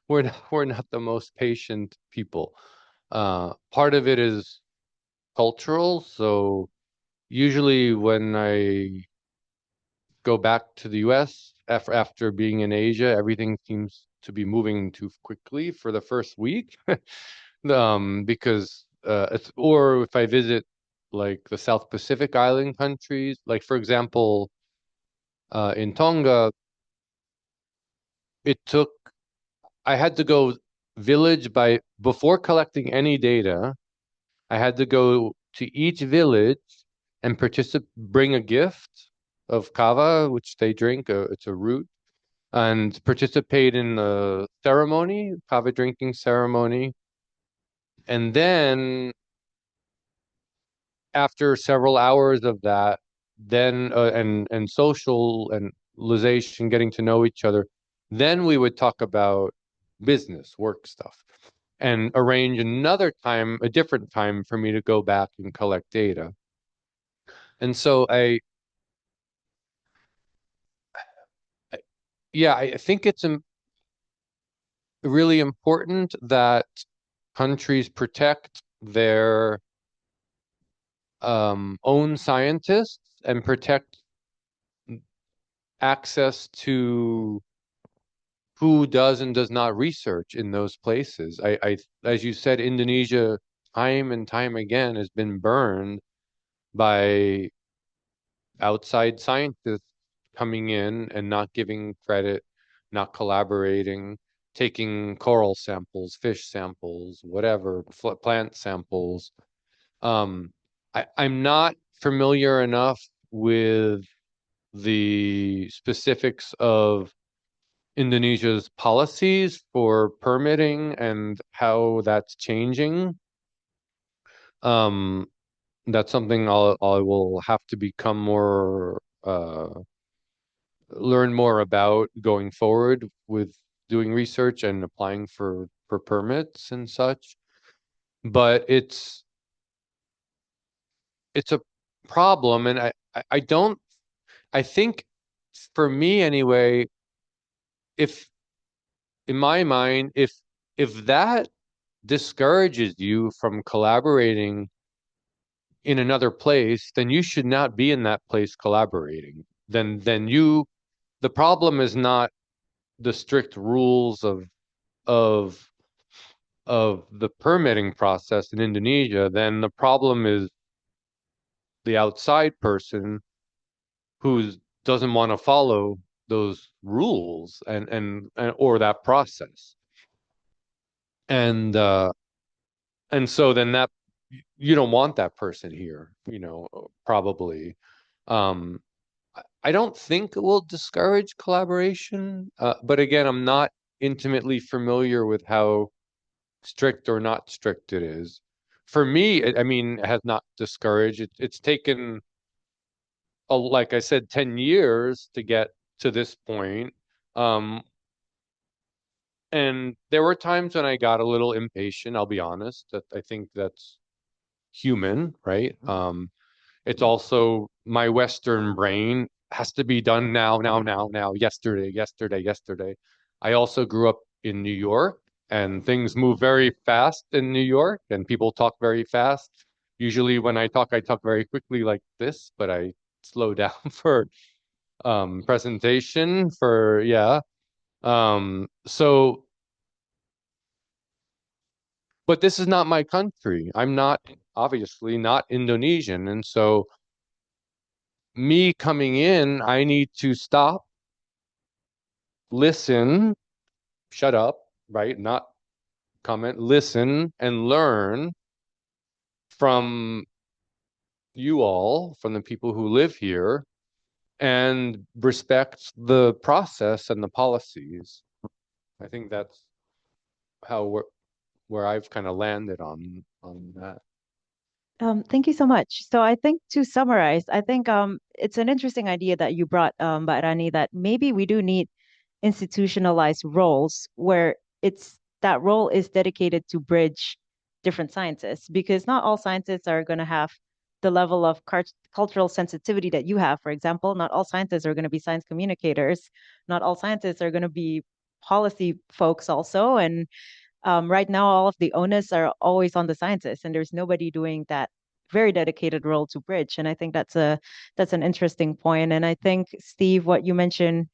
We're not the most patient people. Part of it is cultural. So usually when I go back to the US after being in Asia, everything seems to be moving too quickly for the first week. Because or if I visit like the South Pacific island countries, like for example, in Tonga, it took I had to go village by before collecting any data. I had to go to each village and bring a gift of kava, which they drink. It's a root, and participate in the ceremony, kava drinking ceremony. And then after several hours of that, then and socialization, getting to know each other, then we would talk about business, work stuff, and arrange another time, a different time for me to go back and collect data. And so I yeah, I think it's really important that countries protect their own scientists and protect access to who does and does not research in those places. As you said, Indonesia time and time again has been burned by outside scientists coming in and not giving credit, not collaborating, taking coral samples, fish samples, whatever, plant samples. Um, I'm not familiar enough with the specifics of Indonesia's policies for permitting and how that's changing. Um, that's something I will have to become more learn more about going forward with doing research and applying for permits and such. But it's a problem, and I don't I think for me anyway, if in my mind, if that discourages you from collaborating in another place, then you should not be in that place collaborating. Then the problem is not the strict rules of of the permitting process in Indonesia, then the problem is the outside person who doesn't want to follow those rules and or that process. And and so then that you don't want that person here, probably. Um, I don't think it will discourage collaboration, but again, I'm not intimately familiar with how strict or not strict it is. For me, I mean, it has not discouraged. It's taken, like I said, 10 years to get to this point. Um, and there were times when I got a little impatient, I'll be honest. That I think that's human, right? It's also my Western brain has to be done now, now, now, now, yesterday, yesterday, yesterday. I also grew up in New York, and things move very fast in New York, and people talk very fast. Usually when I talk very quickly like this, but I slow down for presentation for yeah. So but this is not my country. I'm not obviously not Indonesian, and so me coming in, I need to stop listen, shut up, right? Not comment, listen and learn from you all, from the people who live here, and respect the process and the policies. I think that's how where I've kind of landed on that. Thank you so much. So I think to summarize, I think it's an interesting idea that you brought, Rani, that maybe we do need institutionalized roles where it's that role is dedicated to bridge different sciences, because not all scientists are going to have the level of cultural sensitivity that you have. For example, not all scientists are going to be science communicators. Not all scientists are going to be policy folks also. And right now, all of the onus are always on the scientists, and there's nobody doing that very dedicated role to bridge. And I think that's an interesting point. And I think, Steve, what you mentioned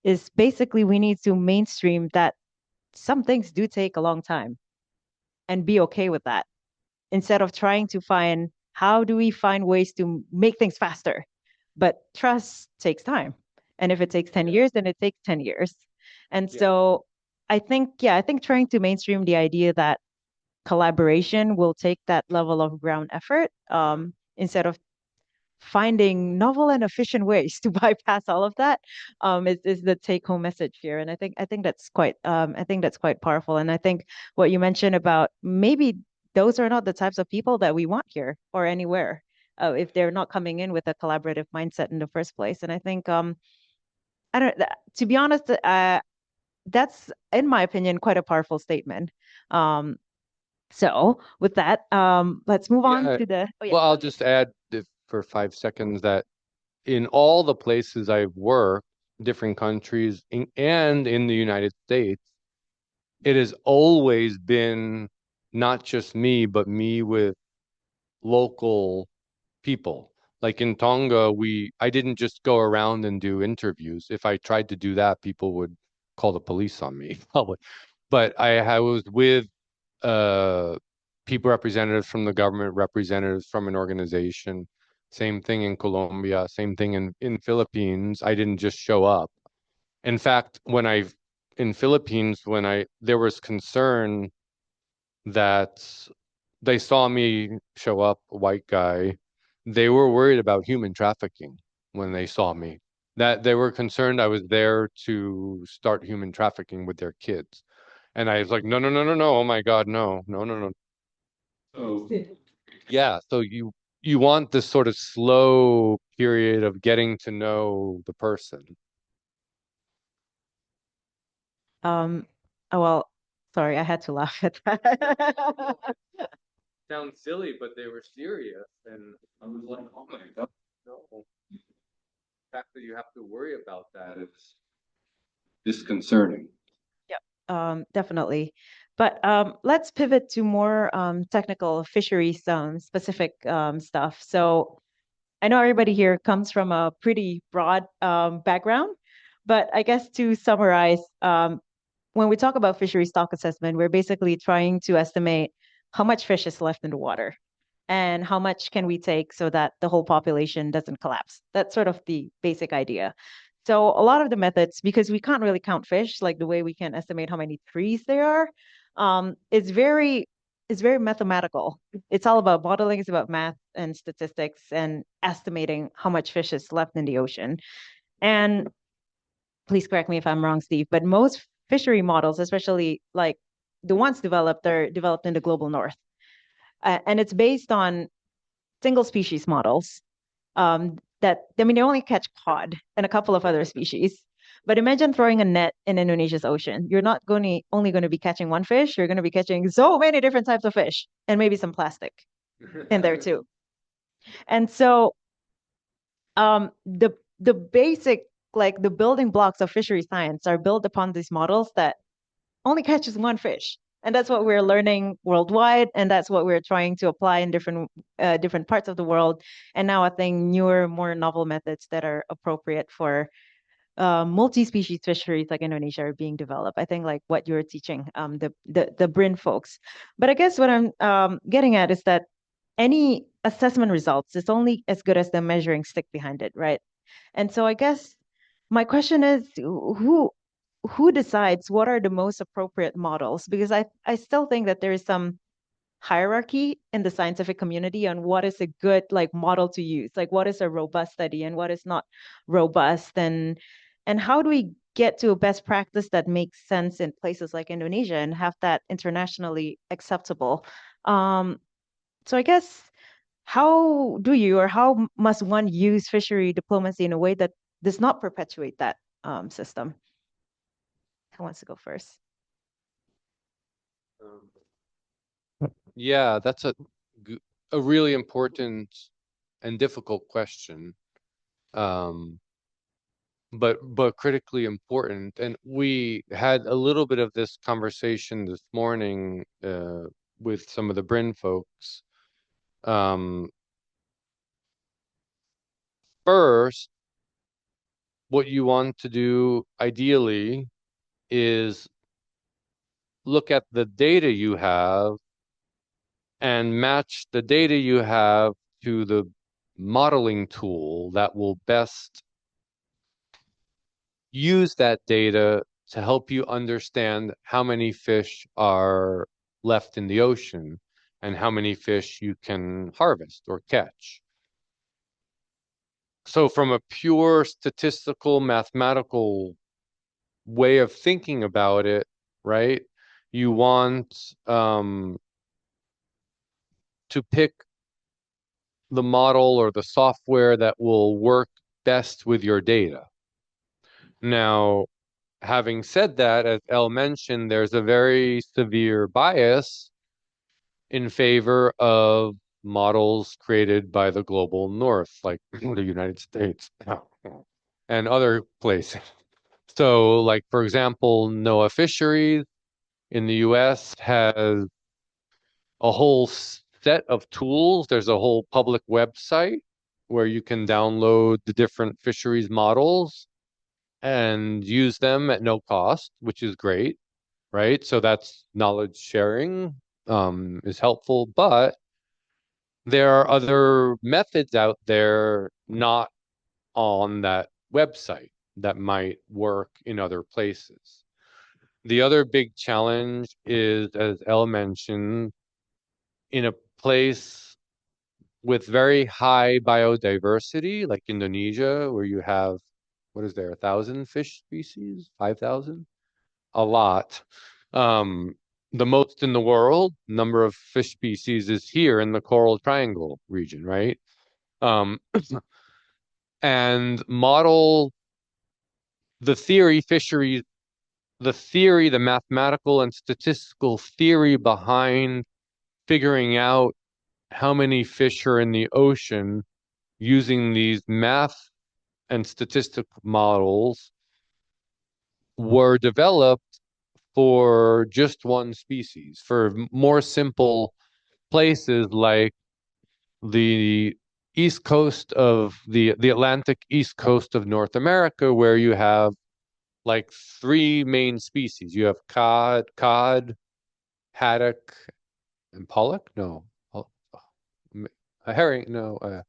is basically we need to mainstream that some things do take a long time and be okay with that, instead of trying to find how do we find ways to make things faster. But trust takes time. And if it takes 10 years, then it takes 10 years. And Yeah. so I think trying to mainstream the idea that collaboration will take that level of ground effort, instead of finding novel and efficient ways to bypass all of that, is the take home message here. And I think that's quite I think that's quite powerful. And I think what you mentioned about maybe those are not the types of people that we want here or anywhere, if they're not coming in with a collaborative mindset in the first place. And I think I don't to be honest, that's in my opinion quite a powerful statement. Um, so with that, let's move on Yeah. to the. Oh yeah, Well, I'll just add for 5 seconds that in all the places I've worked, different countries and in the United States, it has always been not just me, but me with local people. Like in Tonga, I didn't just go around and do interviews. If I tried to do that, people would call the police on me, probably. But I was with uh, people representatives from the government, representatives from an organization. Same thing in Colombia, same thing in Philippines. I didn't just show up. In fact, in Philippines, there was concern that they saw me show up, a white guy, they were worried about human trafficking when they saw me. That they were concerned I was there to start human trafficking with their kids. And I was like, no, no, no, no, no. Oh my God, no, no, no, no. So yeah, so you want this sort of slow period of getting to know the person. um, oh, well, sorry, I had to laugh at that. Sounds silly, but they were serious, and I was like, oh my God, no. The fact that you have to worry about that is disconcerting. Yep, definitely. But let's pivot to more technical fisheries specific stuff. So I know everybody here comes from a pretty broad background, but I guess to summarize, when we talk about fishery stock assessment, we're basically trying to estimate how much fish is left in the water and how much can we take so that the whole population doesn't collapse. That's sort of the basic idea. So a lot of the methods, because we can't really count fish like the way we can estimate how many trees there are, it's very mathematical. It's all about modeling, it's about math and statistics and estimating how much fish is left in the ocean. And please correct me if I'm wrong, Steve, but most fishery models, especially like the ones developed, are developed in the global north. And it's based on single species models that, I mean, they only catch cod and a couple of other species. But imagine throwing a net in Indonesia's ocean. You're not only going to be catching one fish, you're going to be catching so many different types of fish and maybe some plastic in there too. And so the basic, like the building blocks of fishery science are built upon these models that only catches one fish. And that's what we're learning worldwide, and that's what we're trying to apply in different parts of the world. And now I think newer, more novel methods that are appropriate for multi-species fisheries like Indonesia are being developed. I think like what you're teaching, the BRIN folks. But I guess what I'm getting at is that any assessment results is only as good as the measuring stick behind it, right? And so I guess my question is, who decides what are the most appropriate models? Because I still think that there is some hierarchy in the scientific community on what is a good like model to use, like what is a robust study and what is not robust, and how do we get to a best practice that makes sense in places like Indonesia and have that internationally acceptable. So I guess how do you or how must one use fishery diplomacy in a way that does not perpetuate that system? Who wants to go first? Yeah, that's a really important and difficult question, but critically important. And we had a little bit of this conversation this morning with some of the Brin folks. First, what you want to do ideally is look at the data you have and match the data you have to the modeling tool that will best use that data to help you understand how many fish are left in the ocean and how many fish you can harvest or catch. So from a pure statistical, mathematical way of thinking about it, right? You want to pick the model or the software that will work best with your data. Now, having said that, as Elle mentioned, there's a very severe bias in favor of models created by the global north, like the United States and other places. So, like, for example, NOAA Fisheries in the US has a whole set of tools. There's a whole public website where you can download the different fisheries models and use them at no cost, which is great, right? So that's knowledge sharing, is helpful, but there are other methods out there not on that website that might work in other places. The other big challenge is, as Elle mentioned, in a place with very high biodiversity, like Indonesia, where you have, what is there, 1,000 fish species, 5,000? A lot. The most in the world, number of fish species is here in the Coral Triangle region, right? Um, and model the theory, fisheries, the theory, the mathematical and statistical theory behind figuring out how many fish are in the ocean using these math and statistical models were developed for just one species, for more simple places like the east coast of the Atlantic east coast of North America, where you have like three main species. You have cod, haddock, and pollock. No, a herring. No, oh,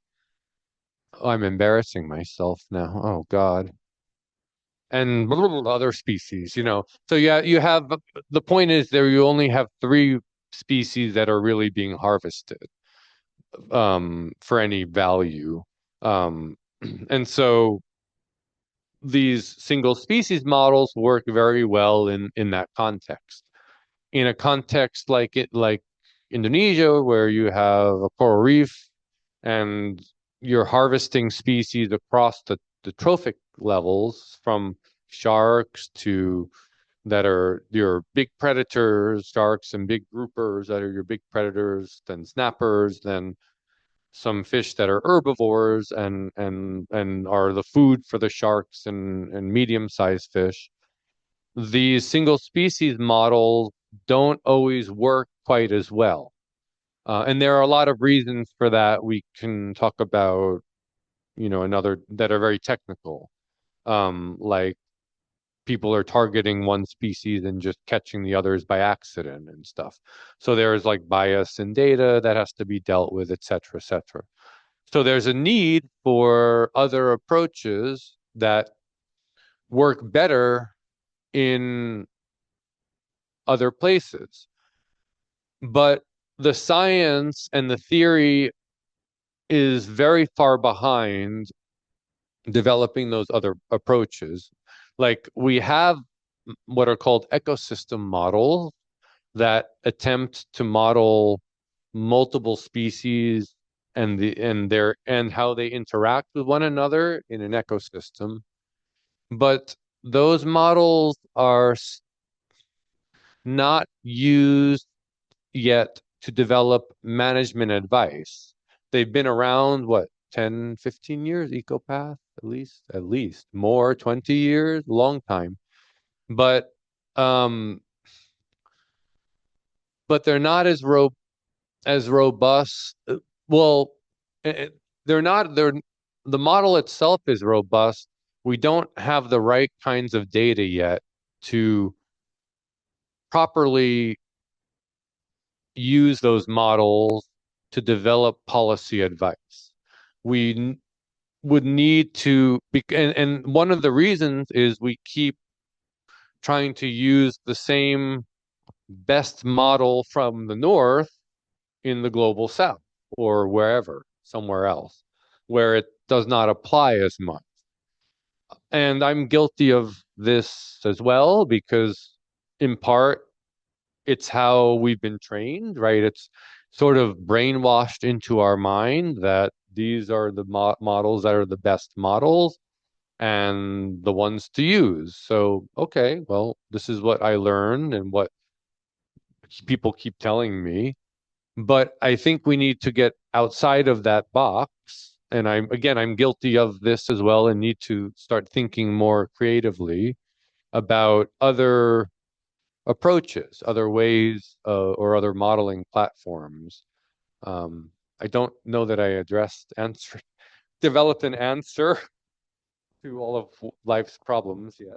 I'm embarrassing myself now. Oh God. And other species, you know. So yeah, you have the point is there you only have three species that are really being harvested for any value. Um, and so these single species models work very well in that context. In a context like Indonesia, where you have a coral reef and you're harvesting species across the trophic levels from sharks to that are your big predators, sharks and big groupers that are your big predators, then snappers, then some fish that are herbivores and are the food for the sharks and medium-sized fish. These single species models don't always work quite as well. And there are a lot of reasons for that. We can talk about, you know, another that are very technical, like people are targeting one species and just catching the others by accident and stuff. So there's like bias in data that has to be dealt with, et cetera, et cetera. So there's a need for other approaches that work better in other places. But the science and the theory is very far behind developing those other approaches. Like we have what are called ecosystem models that attempt to model multiple species and how they interact with one another in an ecosystem. But those models are not used yet to develop management advice. They've been around, what, 10, 15 years, EcoPath, at least more, 20 years, long time. But um, but they're not as robust. Well, they're not, the model itself is robust. We don't have the right kinds of data yet to properly use those models to develop policy advice. We would need to, and one of the reasons is we keep trying to use the same best model from the north in the global south or wherever, somewhere else, where it does not apply as much. And I'm guilty of this as well because, in part, it's how we've been trained, right? It's sort of brainwashed into our mind that these are the models that are the best models and the ones to use. So, okay, well, this is what I learned and what people keep telling me. But I think we need to get outside of that box. And I'm guilty of this as well and need to start thinking more creatively about other approaches, other ways, or other modeling platforms. I don't know that I developed an answer to all of life's problems yet.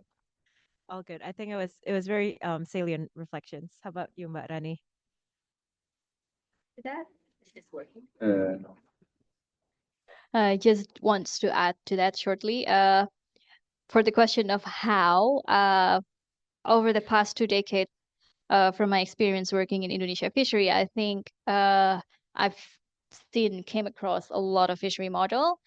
All good. I think it was very salient reflections. How about you, Mbak Rani? That is this working? No. Just wants to add to that shortly. For the question of how, over the past 2 decades, from my experience working in Indonesia fishery, I think I've came across a lot of fishery model,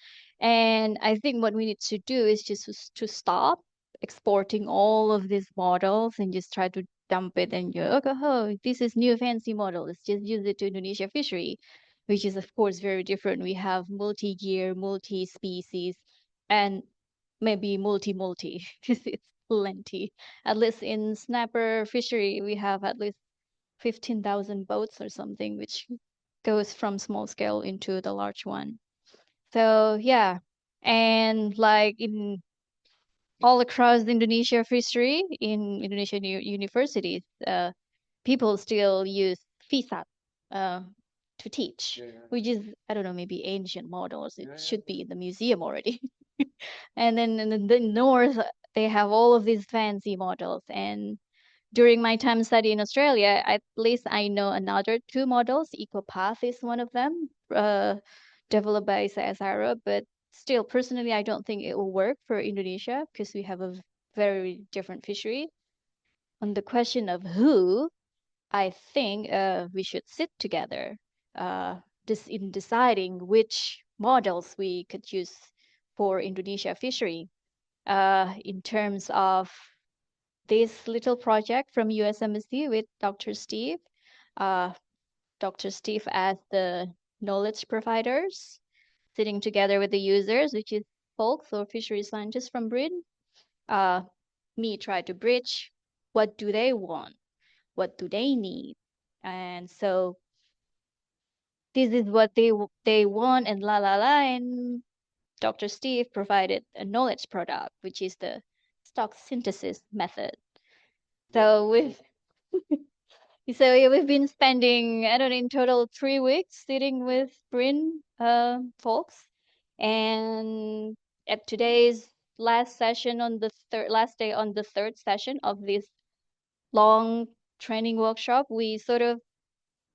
and I think what we need to do is just to stop exporting all of these models and just try to dump it and go, okay, oh, this is new fancy model. Let's just use it to Indonesia fishery, which is of course very different. We have multi-gear, multi-species, and maybe multi-multi. It's plenty. At least in snapper fishery, we have at least 15,000 boats or something, which goes from small scale into the large one. So yeah, and like in all across Indonesia fishery, in Indonesian universities, people still use FISAT uh, to teach, which is, I don't know, maybe ancient models. It should be in the museum already. And then in the north, they have all of these fancy models. And during my time study in Australia, at least I know another two models. EcoPath is one of them, developed by CSIRO, but still, personally, I don't think it will work for Indonesia because we have a very different fishery. On the question of who, I think we should sit together in deciding which models we could use for Indonesia fishery. In terms of this little project from US Embassy with Dr. Steve. Uh, Dr. Steve as the knowledge providers, sitting together with the users, which is folks or fishery scientists from BRIN. Me try to bridge what do they want, what do they need, and so this is what they want, and la la la, and Dr. Steve provided a knowledge product, which is the stock synthesis method. So we've been spending, I don't know, in total 3 weeks sitting with BRIN folks, and at today's last session on the last day on the third session of this long training workshop, we sort of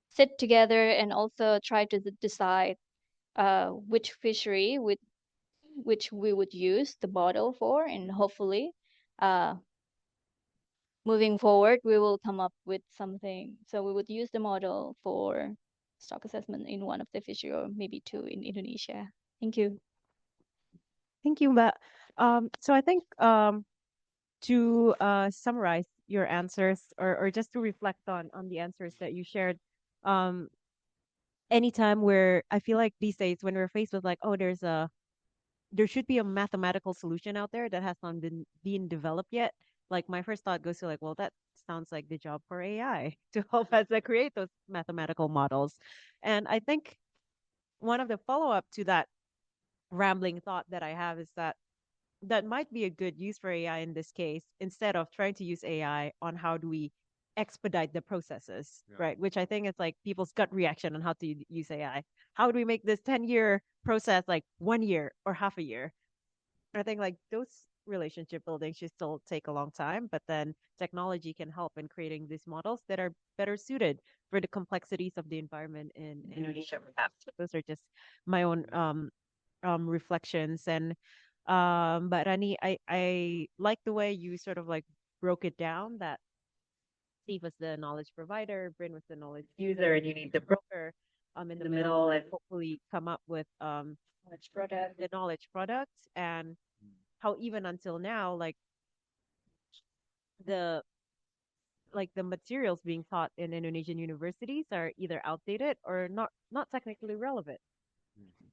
sit together and also try to decide which fishery which we would use the model for, and hopefully moving forward, we will come up with something. So we would use the model for stock assessment in one of the fishery or maybe two in Indonesia. Thank you. Thank you, but so I think to summarize your answers or just to reflect on the answers that you shared, um, anytime where I feel like these days when we're faced with like, oh, there should be a mathematical solution out there that has not been developed yet. Like my first thought goes to like, well, that sounds like the job for AI to help us create those mathematical models. And I think one of the follow up to that rambling thought that I have is that that might be a good use for AI in this case, instead of trying to use AI on how do we expedite the processes, Yeah. right? Which I think is like people's gut reaction on how to use AI. How do we make this 10-year process like 1 year or half a year? I think like those relationship building should still take a long time, but then technology can help in creating these models that are better suited for the complexities of the environment in Indonesia, perhaps. Those are just my own reflections. And but Rani, I like the way you sort of like broke it down, that Steve was the knowledge provider, Bryn was the knowledge user, and you need the broker in the middle and hopefully come up with the knowledge product, and how even until now the the materials being taught in Indonesian universities are either outdated or not technically relevant.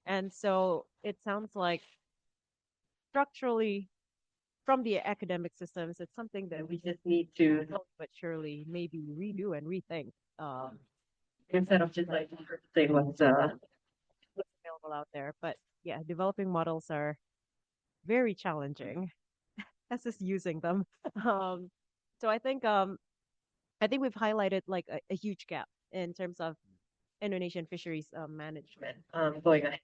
And so it sounds like structurally from the academic systems, it's something that we just need to slowly but surely maybe redo and rethink, instead of just like saying what's available out there. But yeah, developing models are very challenging. That's just using them. Um, so I think we've highlighted like a huge gap in terms of Indonesian fisheries management going ahead.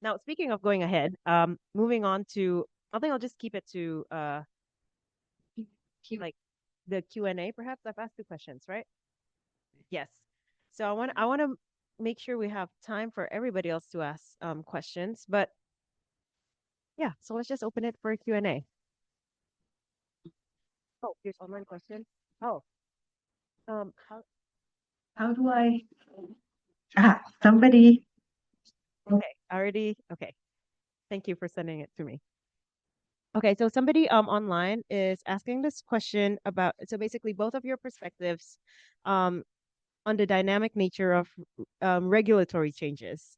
Now, speaking of going ahead, moving on to, I think I'll just keep it to like the Q&A. Perhaps I've asked 2 questions, right? Yes. So I want to make sure we have time for everybody else to ask questions. But yeah, so let's just open it for a Q&A. Oh, here's online question. Oh, how do I? Somebody. Okay, already. Okay, thank you for sending it to me. Okay, so somebody online is asking this question about, so basically both of your perspectives um on the dynamic nature of regulatory changes.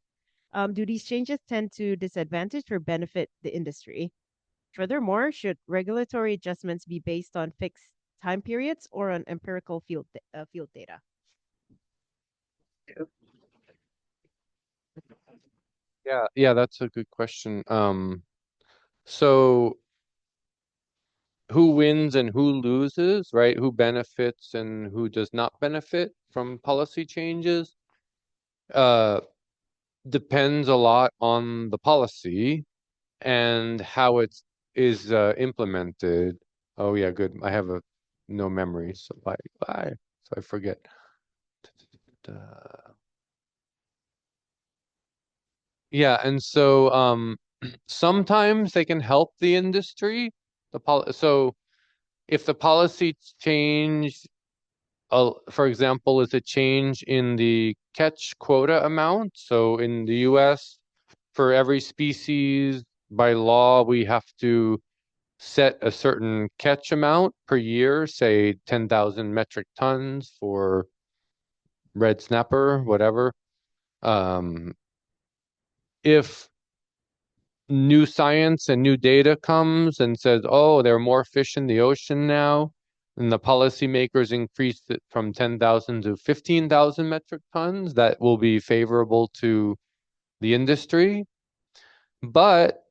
Do these changes tend to disadvantage or benefit the industry? Furthermore, should regulatory adjustments be based on fixed time periods or on empirical field data? Yeah, that's a good question. So who wins and who loses, right? Who benefits and who does not benefit from policy changes? Depends a lot on the policy and how it is implemented. Oh yeah, good. I have no memory, so bye. So I forget. Yeah, and so sometimes they can help the industry. So if the policy change, for example, is a change in the catch quota amount. So in the US, for every species, by law, we have to set a certain catch amount per year, say 10,000 metric tons for red snapper, whatever. If new science and new data comes and says, oh, there are more fish in the ocean now, and the policymakers increase it from 10,000 to 15,000 metric tons, that will be favorable to the industry. But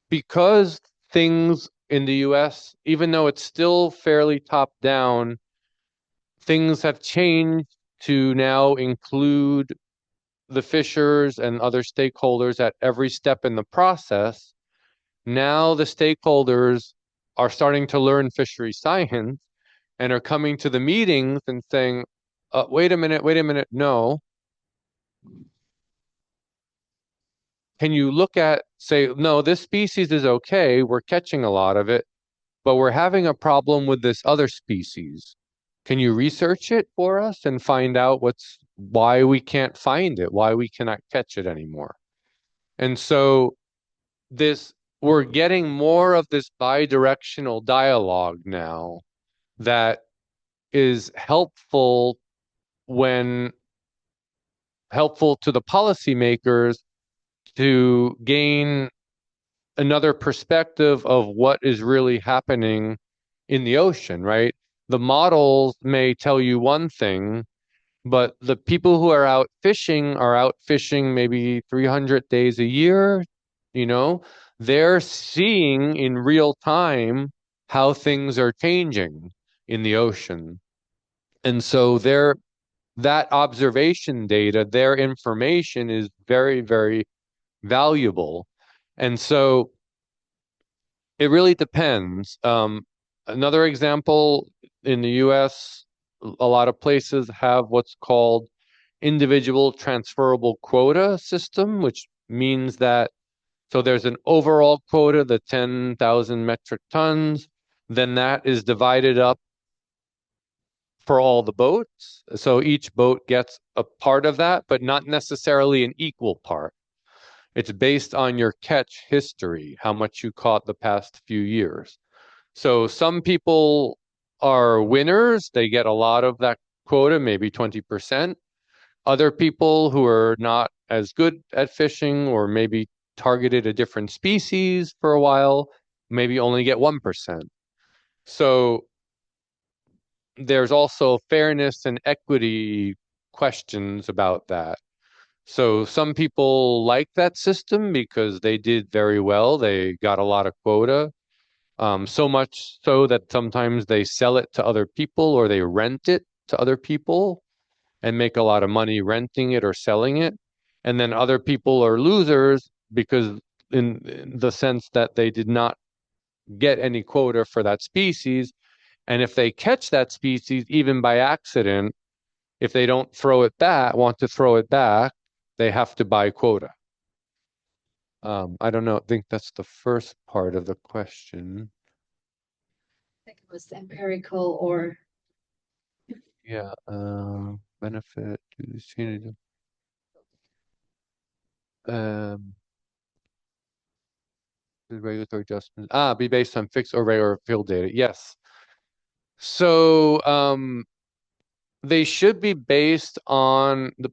because things in the US, even though it's still fairly top down, things have changed to now include the fishers and other stakeholders at every step in the process. Now the stakeholders are starting to learn fishery science and are coming to the meetings and saying, wait a minute, no. Can you look at, say, no, this species is okay, we're catching a lot of it, but we're having a problem with this other species. Can you research it for us and find out why we can't find it, why we cannot catch it anymore? And so we're getting more of this bidirectional dialogue now that is helpful to the policymakers to gain another perspective of what is really happening in the ocean, right? The models may tell you one thing, but the people who are out fishing maybe 300 days a year, you know, they're seeing in real time how things are changing in the ocean. And so that observation data, their information is very, very valuable. And so it really depends. Another example, in the US, a lot of places have what's called individual transferable quota system, which means that so there's an overall quota, the 10,000 metric tons, then that is divided up for all the boats. So each boat gets a part of that, but not necessarily an equal part. It's based on your catch history, how much you caught the past few years. So some people are winners, they get a lot of that quota, maybe 20%. Other people who are not as good at fishing or maybe targeted a different species for a while, maybe only get 1%. So there's also fairness and equity questions about that. So some people like that system because they did very well. They got a lot of quota. So much so that sometimes they sell it to other people or they rent it to other people and make a lot of money renting it or selling it. And then other people are losers because in the sense that they did not get any quota for that species. And if they catch that species, even by accident, if they don't want to throw it back, they have to buy quota. I don't know. I think that's the first part of the question. I think it was empirical or Yeah, benefit to the community. The regulatory adjustments. Be based on fixed or regular field data. Yes. So, they should be based on the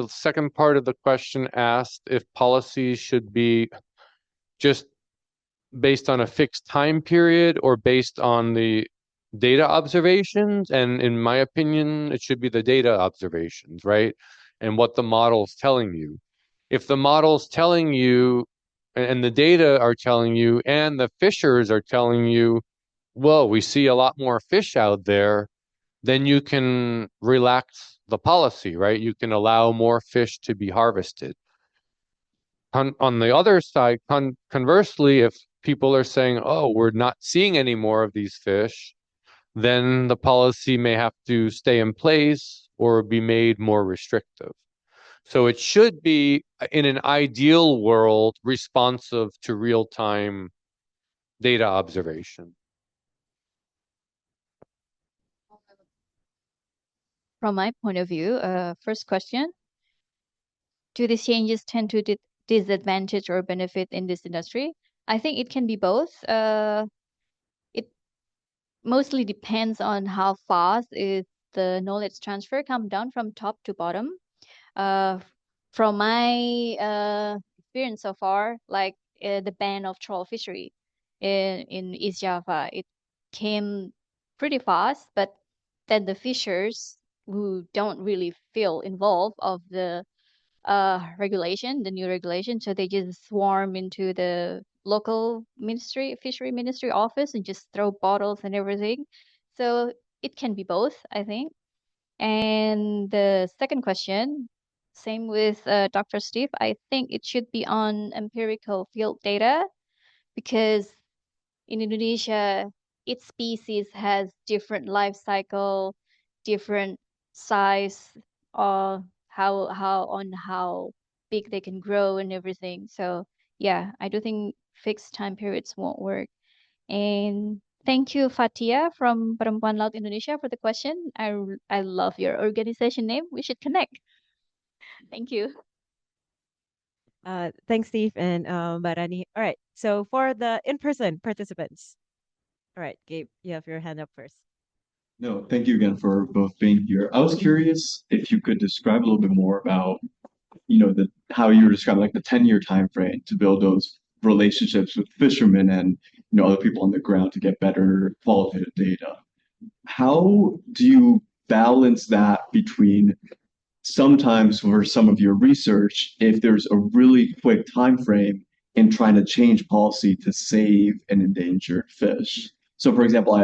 second part of the question asked if policies should be just based on a fixed time period or based on the data observations. And in my opinion, it should be the data observations, right? And what the model's telling you. If the model's telling you, and the data are telling you, and the fishers are telling you, well, we see a lot more fish out there, then you can relax the policy, right? You can allow more fish to be harvested. On the other side, conversely, if people are saying, oh, we're not seeing any more of these fish, then the policy may have to stay in place or be made more restrictive. So it should be, in an ideal world, responsive to real-time data observation. From my point of view, first question, do these changes tend to disadvantage or benefit in this industry? I think it can be both. It mostly depends on how fast is the knowledge transfer come down from top to bottom. Uh, from my experience so far, like the ban of trawl fishery in East Java, it came pretty fast, but then the fishers who don't really feel involved of the the new regulation, so they just swarm into the local fishery ministry office and just throw bottles and everything. So it can be both, I think. And the second question, same with Dr. Steve, I think it should be on empirical field data because in Indonesia, each species has different life cycle, different size, how big they can grow and everything. So yeah, I do think fixed time periods won't work. And thank you, Fatia from Perempuan Laut Indonesia, for the question. I love your organization name. We should connect. Thank you. Thanks, Steve and Mbak Rani. All right. So for the in-person participants, all right, Gabe, you have your hand up first. No, thank you again for both being here. I was curious if you could describe a little bit more about, the how you were describing like the 10-year time frame to build those relationships with fishermen and other people on the ground to get better qualitative data. How do you balance that between sometimes for some of your research, if there's a really quick time frame in trying to change policy to save an endangered fish? So, for example,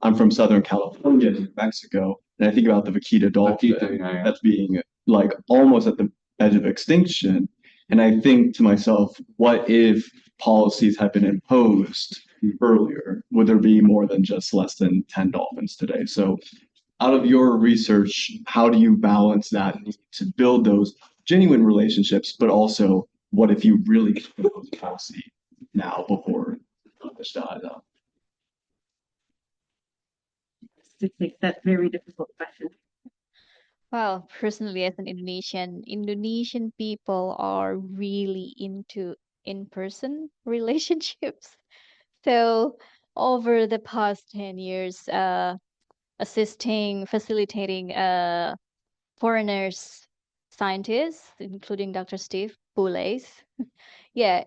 I'm from Southern California, New Mexico, and I think about the vaquita dolphin that's being like almost at the edge of extinction. And I think to myself, what if policies had been imposed earlier? Would there be more than just less than 10 dolphins today? So out of your research, how do you balance that need to build those genuine relationships, but also what if you really impose policy now before fish dies out? To take that very difficult question. Well, personally, as an Indonesian people are really into in-person relationships. So over the past 10 years, facilitating foreigners, scientists, including Dr. Steve Boulez. Yeah,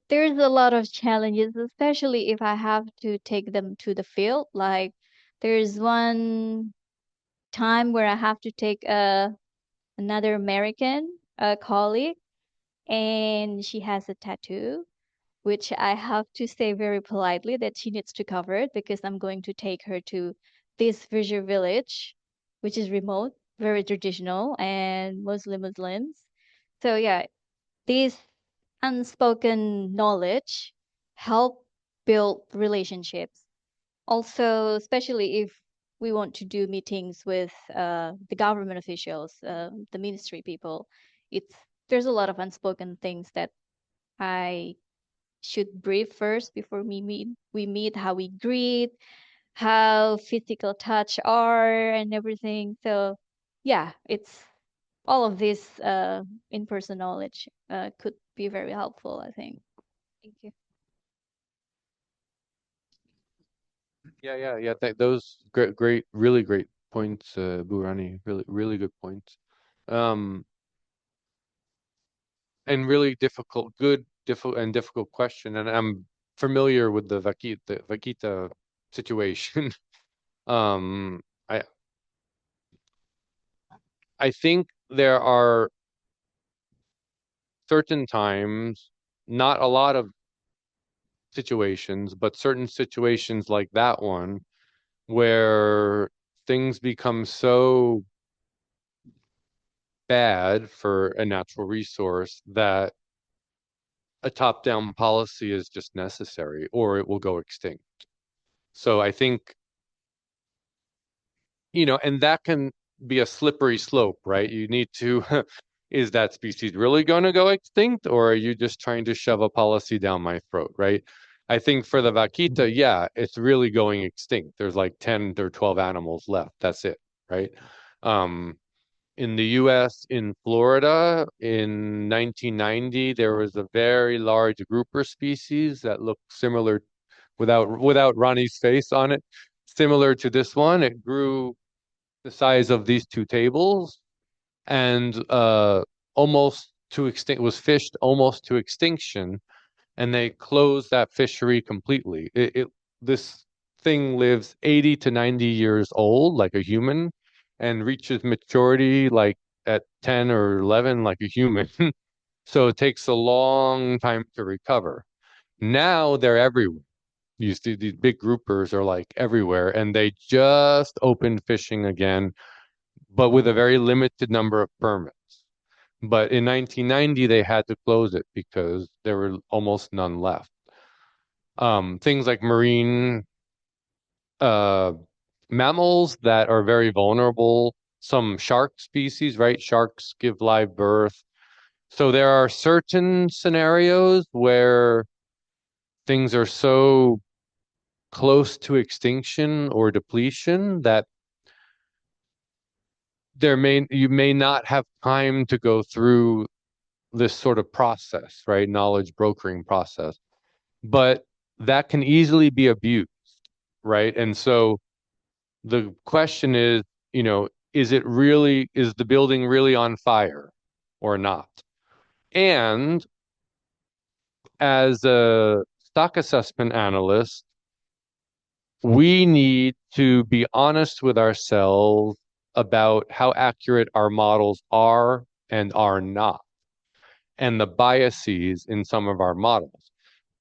there's a lot of challenges, especially if I have to take them to the field. Like there's one time where I have to take another American colleague, and she has a tattoo, which I have to say very politely that she needs to cover it because I'm going to take her to this fisher village, which is remote, very traditional, and mostly Muslims. So yeah, this unspoken knowledge help build relationships. Also, especially if we want to do meetings with the government officials, the ministry people, it's there's a lot of unspoken things that I should brief first before we meet how we greet, how physical touch are and everything. So yeah, it's all of this in-person knowledge could be very helpful, I think. Thank you. Yeah. Those great, really great points, Burani. Really, really good points. And really difficult question. And I'm familiar with the vaquita situation. Um, I I think there are certain times, not a lot of situations, but certain situations like that one where things become so bad for a natural resource that a top-down policy is just necessary or it will go extinct. So I think, and that can be a slippery slope, right? You need to, is that species really going to go extinct or are you just trying to shove a policy down my throat, right? I think for the vaquita, yeah, it's really going extinct. There's like 10 or 12 animals left. That's it, right? In the US, in Florida, in 1990, there was a very large grouper species that looked similar without Ronnie's face on it, similar to this one. It grew the size of these two tables and almost to extinct was fished almost to extinction, and they closed that fishery completely. This thing lives 80 to 90 years old like a human and reaches maturity like at 10 or 11 like a human. So it takes a long time to recover. Now they're everywhere. You see these big groupers are like everywhere, and they just opened fishing again, but with a very limited number of permits. But in 1990, they had to close it because there were almost none left. Things like marine uh, mammals that are very vulnerable, some shark species, right? Sharks give live birth. So there are certain scenarios where things are so close to extinction or depletion, that you may not have time to go through this sort of process, right? Knowledge brokering process. But that can easily be abused, right? And so the question is, is the building really on fire or not? And as a stock assessment analyst, we need to be honest with ourselves about how accurate our models are and are not, and the biases in some of our models.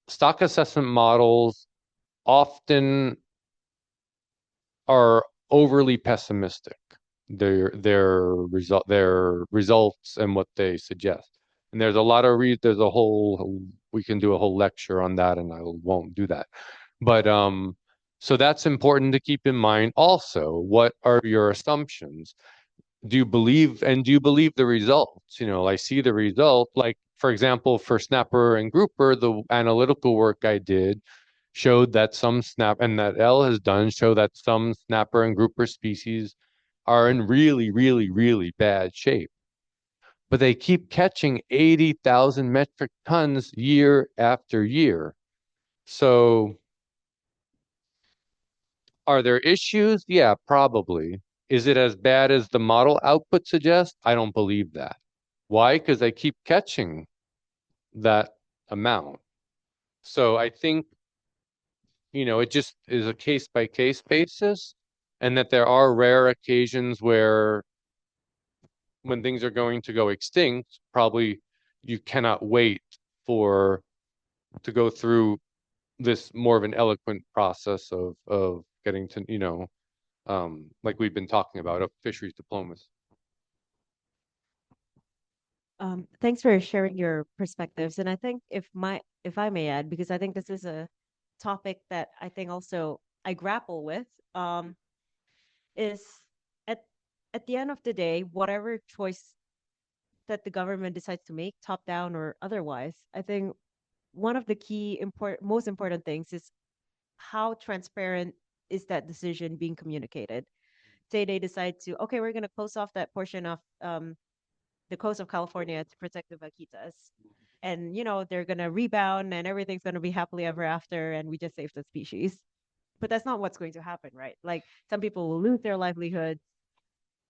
Stock assessment models often are overly pessimistic, their results and what they suggest. And there's a lot of we can do a whole lecture on that, and I won't do that. But so that's important to keep in mind. Also, what are your assumptions? Do you believe the results? I see the result. Like, for example, for snapper and grouper, the analytical work I did showed that and that L has done show that some snapper and grouper species are in really, really, really bad shape. But they keep catching 80,000 metric tons year after year. So are there issues? Yeah, probably. Is it as bad as the model output suggests? I don't believe that. Why? Because they keep catching that amount. So I think, it just is a case by case basis, and that there are rare occasions where when things are going to go extinct, probably you cannot wait to go through this more of an eloquent process of getting to, like we've been talking about, of fisheries diplomacy. Thanks for sharing your perspectives. And I think if I may add, because I think this is a topic that I think also I grapple with, is at at the end of the day, whatever choice that the government decides to make, top down or otherwise, I think one of the most important things is how transparent is that decision being communicated. Say they decide to, okay, we're going to close off that portion of the coast of California to protect the vaquitas. And, they're going to rebound and everything's going to be happily ever after. And we just saved the species. But that's not what's going to happen, right? Like, some people will lose their livelihoods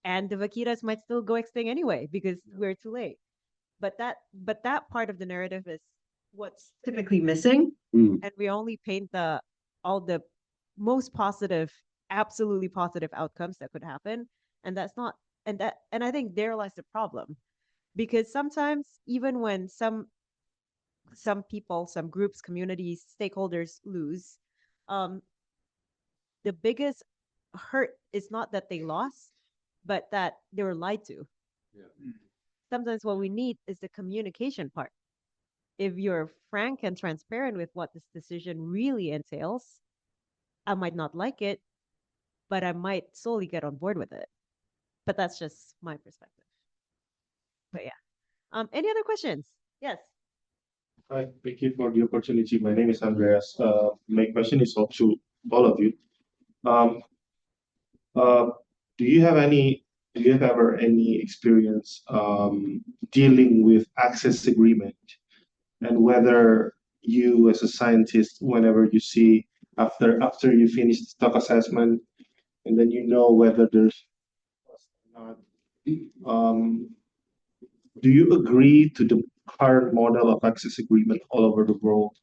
and the vaquitas might still go extinct anyway because we're too late. But that part of the narrative is what's typically missing. And we only paint all the most positive, absolutely positive outcomes that could happen. And that's not and I think there lies the problem. Because sometimes, even when some people, some groups, communities, stakeholders lose, um, the biggest hurt is not that they lost, but that they were lied to. Yeah. Sometimes what we need is the communication part. If you're frank and transparent with what this decision really entails, I might not like it, but I might slowly get on board with it. But that's just my perspective. But yeah. Any other questions? Yes. Hi, thank you for the opportunity. My name is Andreas. My question is also to all of you. Um, uh, do you have ever any experience dealing with access agreement, and whether you as a scientist, whenever you see after you finish the stock assessment, and then whether there's not, um, do you agree to the current model of access agreement all over the world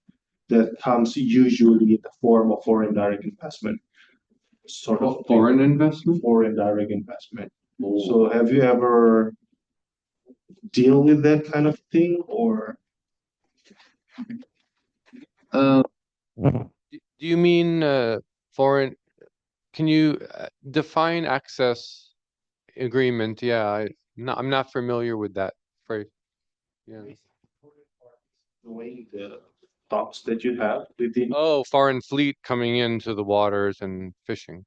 that comes usually in the form of foreign direct investment, sort of Foreign investment? foreign direct investment? So have you ever deal with that kind of thing, or Uh, do you mean foreign? Can you define access agreement? Yeah, I'm not familiar with that phrase. Yeah. doing the talks that you have within? Oh, foreign fleet coming into the waters and fishing.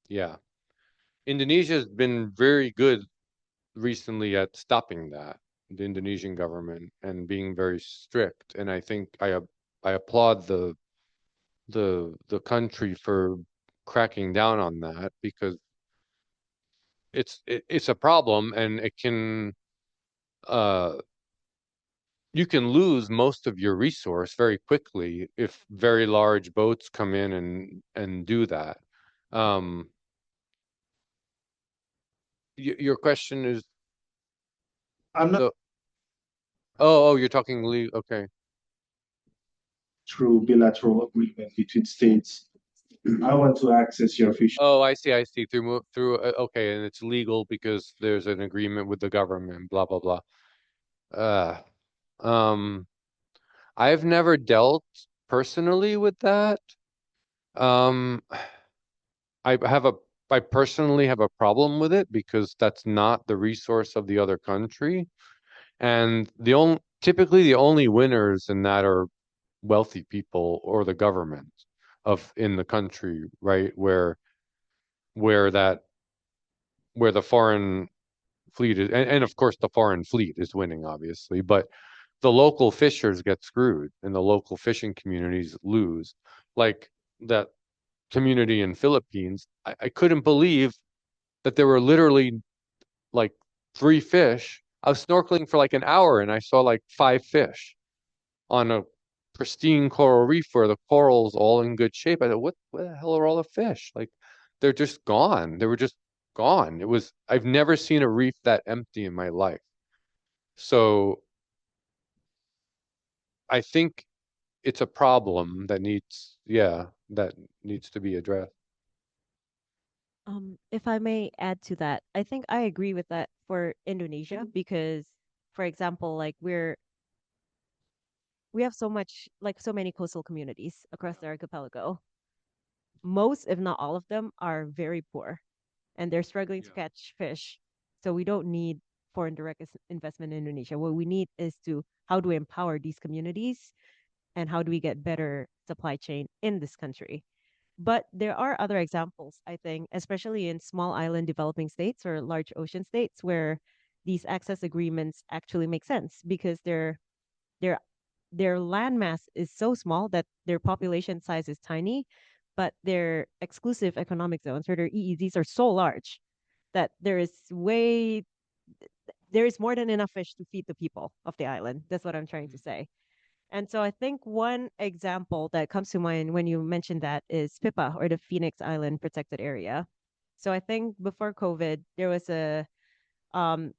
Yeah. Indonesia's been very good recently at stopping that, the Indonesian government, and being very strict. And I think I applaud the country for cracking down on that, because it's a problem, and it can you can lose most of your resource very quickly if very large boats come in and do that. Um, your question is I'm not the you're talking legal. Okay. through bilateral agreement between states. I want to access your fish. Oh, I see. Through okay, and it's legal because there's an agreement with the government. Blah blah blah. Uh, um, I've never dealt personally with that. Um, I have a I personally have a problem with it because that's not the resource of the other country, and typically the only winners in that are wealthy people or the government of in the country, right? Where that where the foreign fleet is, and of course the foreign fleet is winning, obviously, but the local fishers get screwed and the local fishing communities lose. Like that community in Philippines, I couldn't believe that there were literally like 3 fish. I was snorkeling for like an hour and I saw like 5 fish on a pristine coral reef where the coral's all in good shape. I thought, what the hell are all the fish? Like they're just gone. They were just gone. I've never seen a reef that empty in my life. So I think it's a problem that needs to be addressed. If I may add to that, I think I agree with that for Indonesia because, for example, like we have so many coastal communities across the archipelago. Most, if not all of them, are very poor and they're struggling to Yeah. catch fish. So we don't need foreign direct investment in Indonesia. What we need is to how do we empower these communities and how do we get better supply chain in this country. But there are other examples, I think, especially in small island developing states or large ocean states where these access agreements actually make sense because their their land mass is so small that their population size is tiny, but their exclusive economic zones or their EEZs are so large that there is more than enough fish to feed the people of the island. That's what I'm trying to say. And so I think one example that comes to mind when you mentioned that is Pipa or the Phoenix Island protected area. So I think before COVID, there was a um,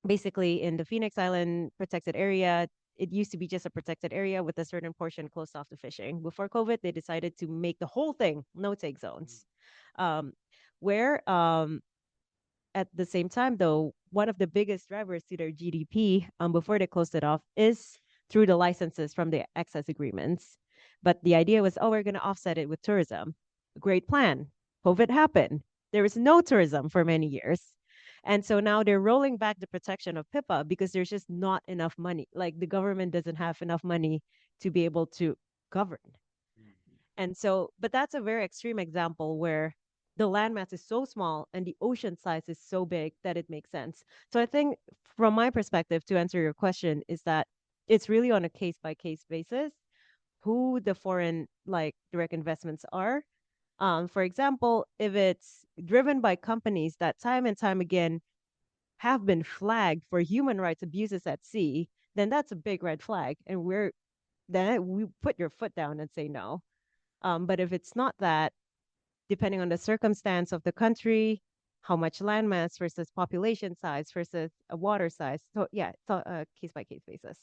basically in the Phoenix Island protected area, it used to be just a protected area with a certain portion closed off to fishing. Before COVID, they decided to make the whole thing no take zones. Um, where at the same time, though, one of the biggest drivers to their GDP before they closed it off is through the licenses from the access agreements. But the idea was, oh, we're going to offset it with tourism. Great plan. COVID happened. There was no tourism for many years. And so now they're rolling back the protection of PIPA because there's just not enough money. Like the government doesn't have enough money to be able to govern. And so, but that's a very extreme example where the landmass is so small and the ocean size is so big that it makes sense. So I think from my perspective, to answer your question, is that it's really on a case by case basis who the foreign like direct investments are. For example, if it's driven by companies that time and time again have been flagged for human rights abuses at sea, then that's a big red flag. And we put your foot down and say no. But if it's not that, depending on the circumstance of the country, how much landmass versus population size versus a water size. So yeah, it's a case by case basis.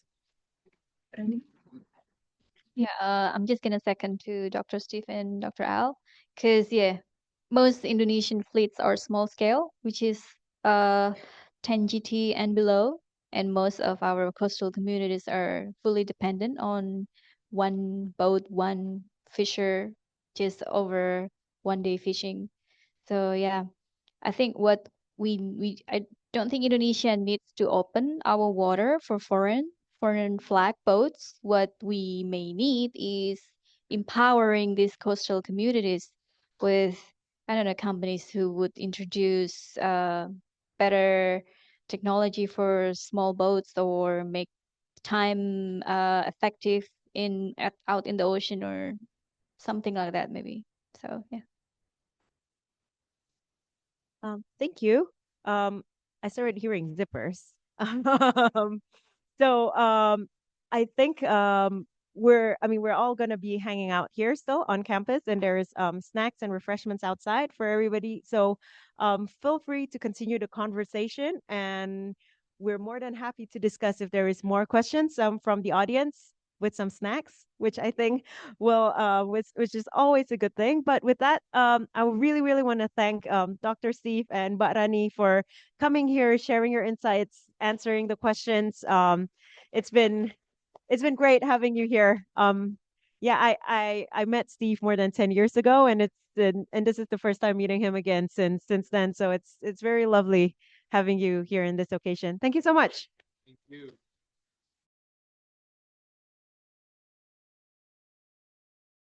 Yeah, I'm just gonna second to Dr. Stephen, Dr. Al, because yeah, most Indonesian fleets are small scale, which is 10 GT and below, and most of our coastal communities are fully dependent on one boat, one fisher, just over 1 day fishing. So yeah, I think what I don't think Indonesia needs to open our water for foreign flag boats. What we may need is empowering these coastal communities with, I don't know, companies who would introduce better technology for small boats or make time effective out in the ocean or something like that maybe. So yeah. Thank you. I started hearing zippers. Um, so I think we're all gonna be hanging out here still on campus, and there's snacks and refreshments outside for everybody. So feel free to continue the conversation, and we're more than happy to discuss if there is more questions from the audience with some snacks, which I think will which is always a good thing. But with that, I really, really want to thank Dr. Steve and Mbak Rani for coming here, sharing your insights, answering the questions. It's been it's been great having you here. Yeah, I met Steve more than 10 years ago, and and this is the first time meeting him again since then. So it's very lovely having you here in this occasion. Thank you so much. Thank you.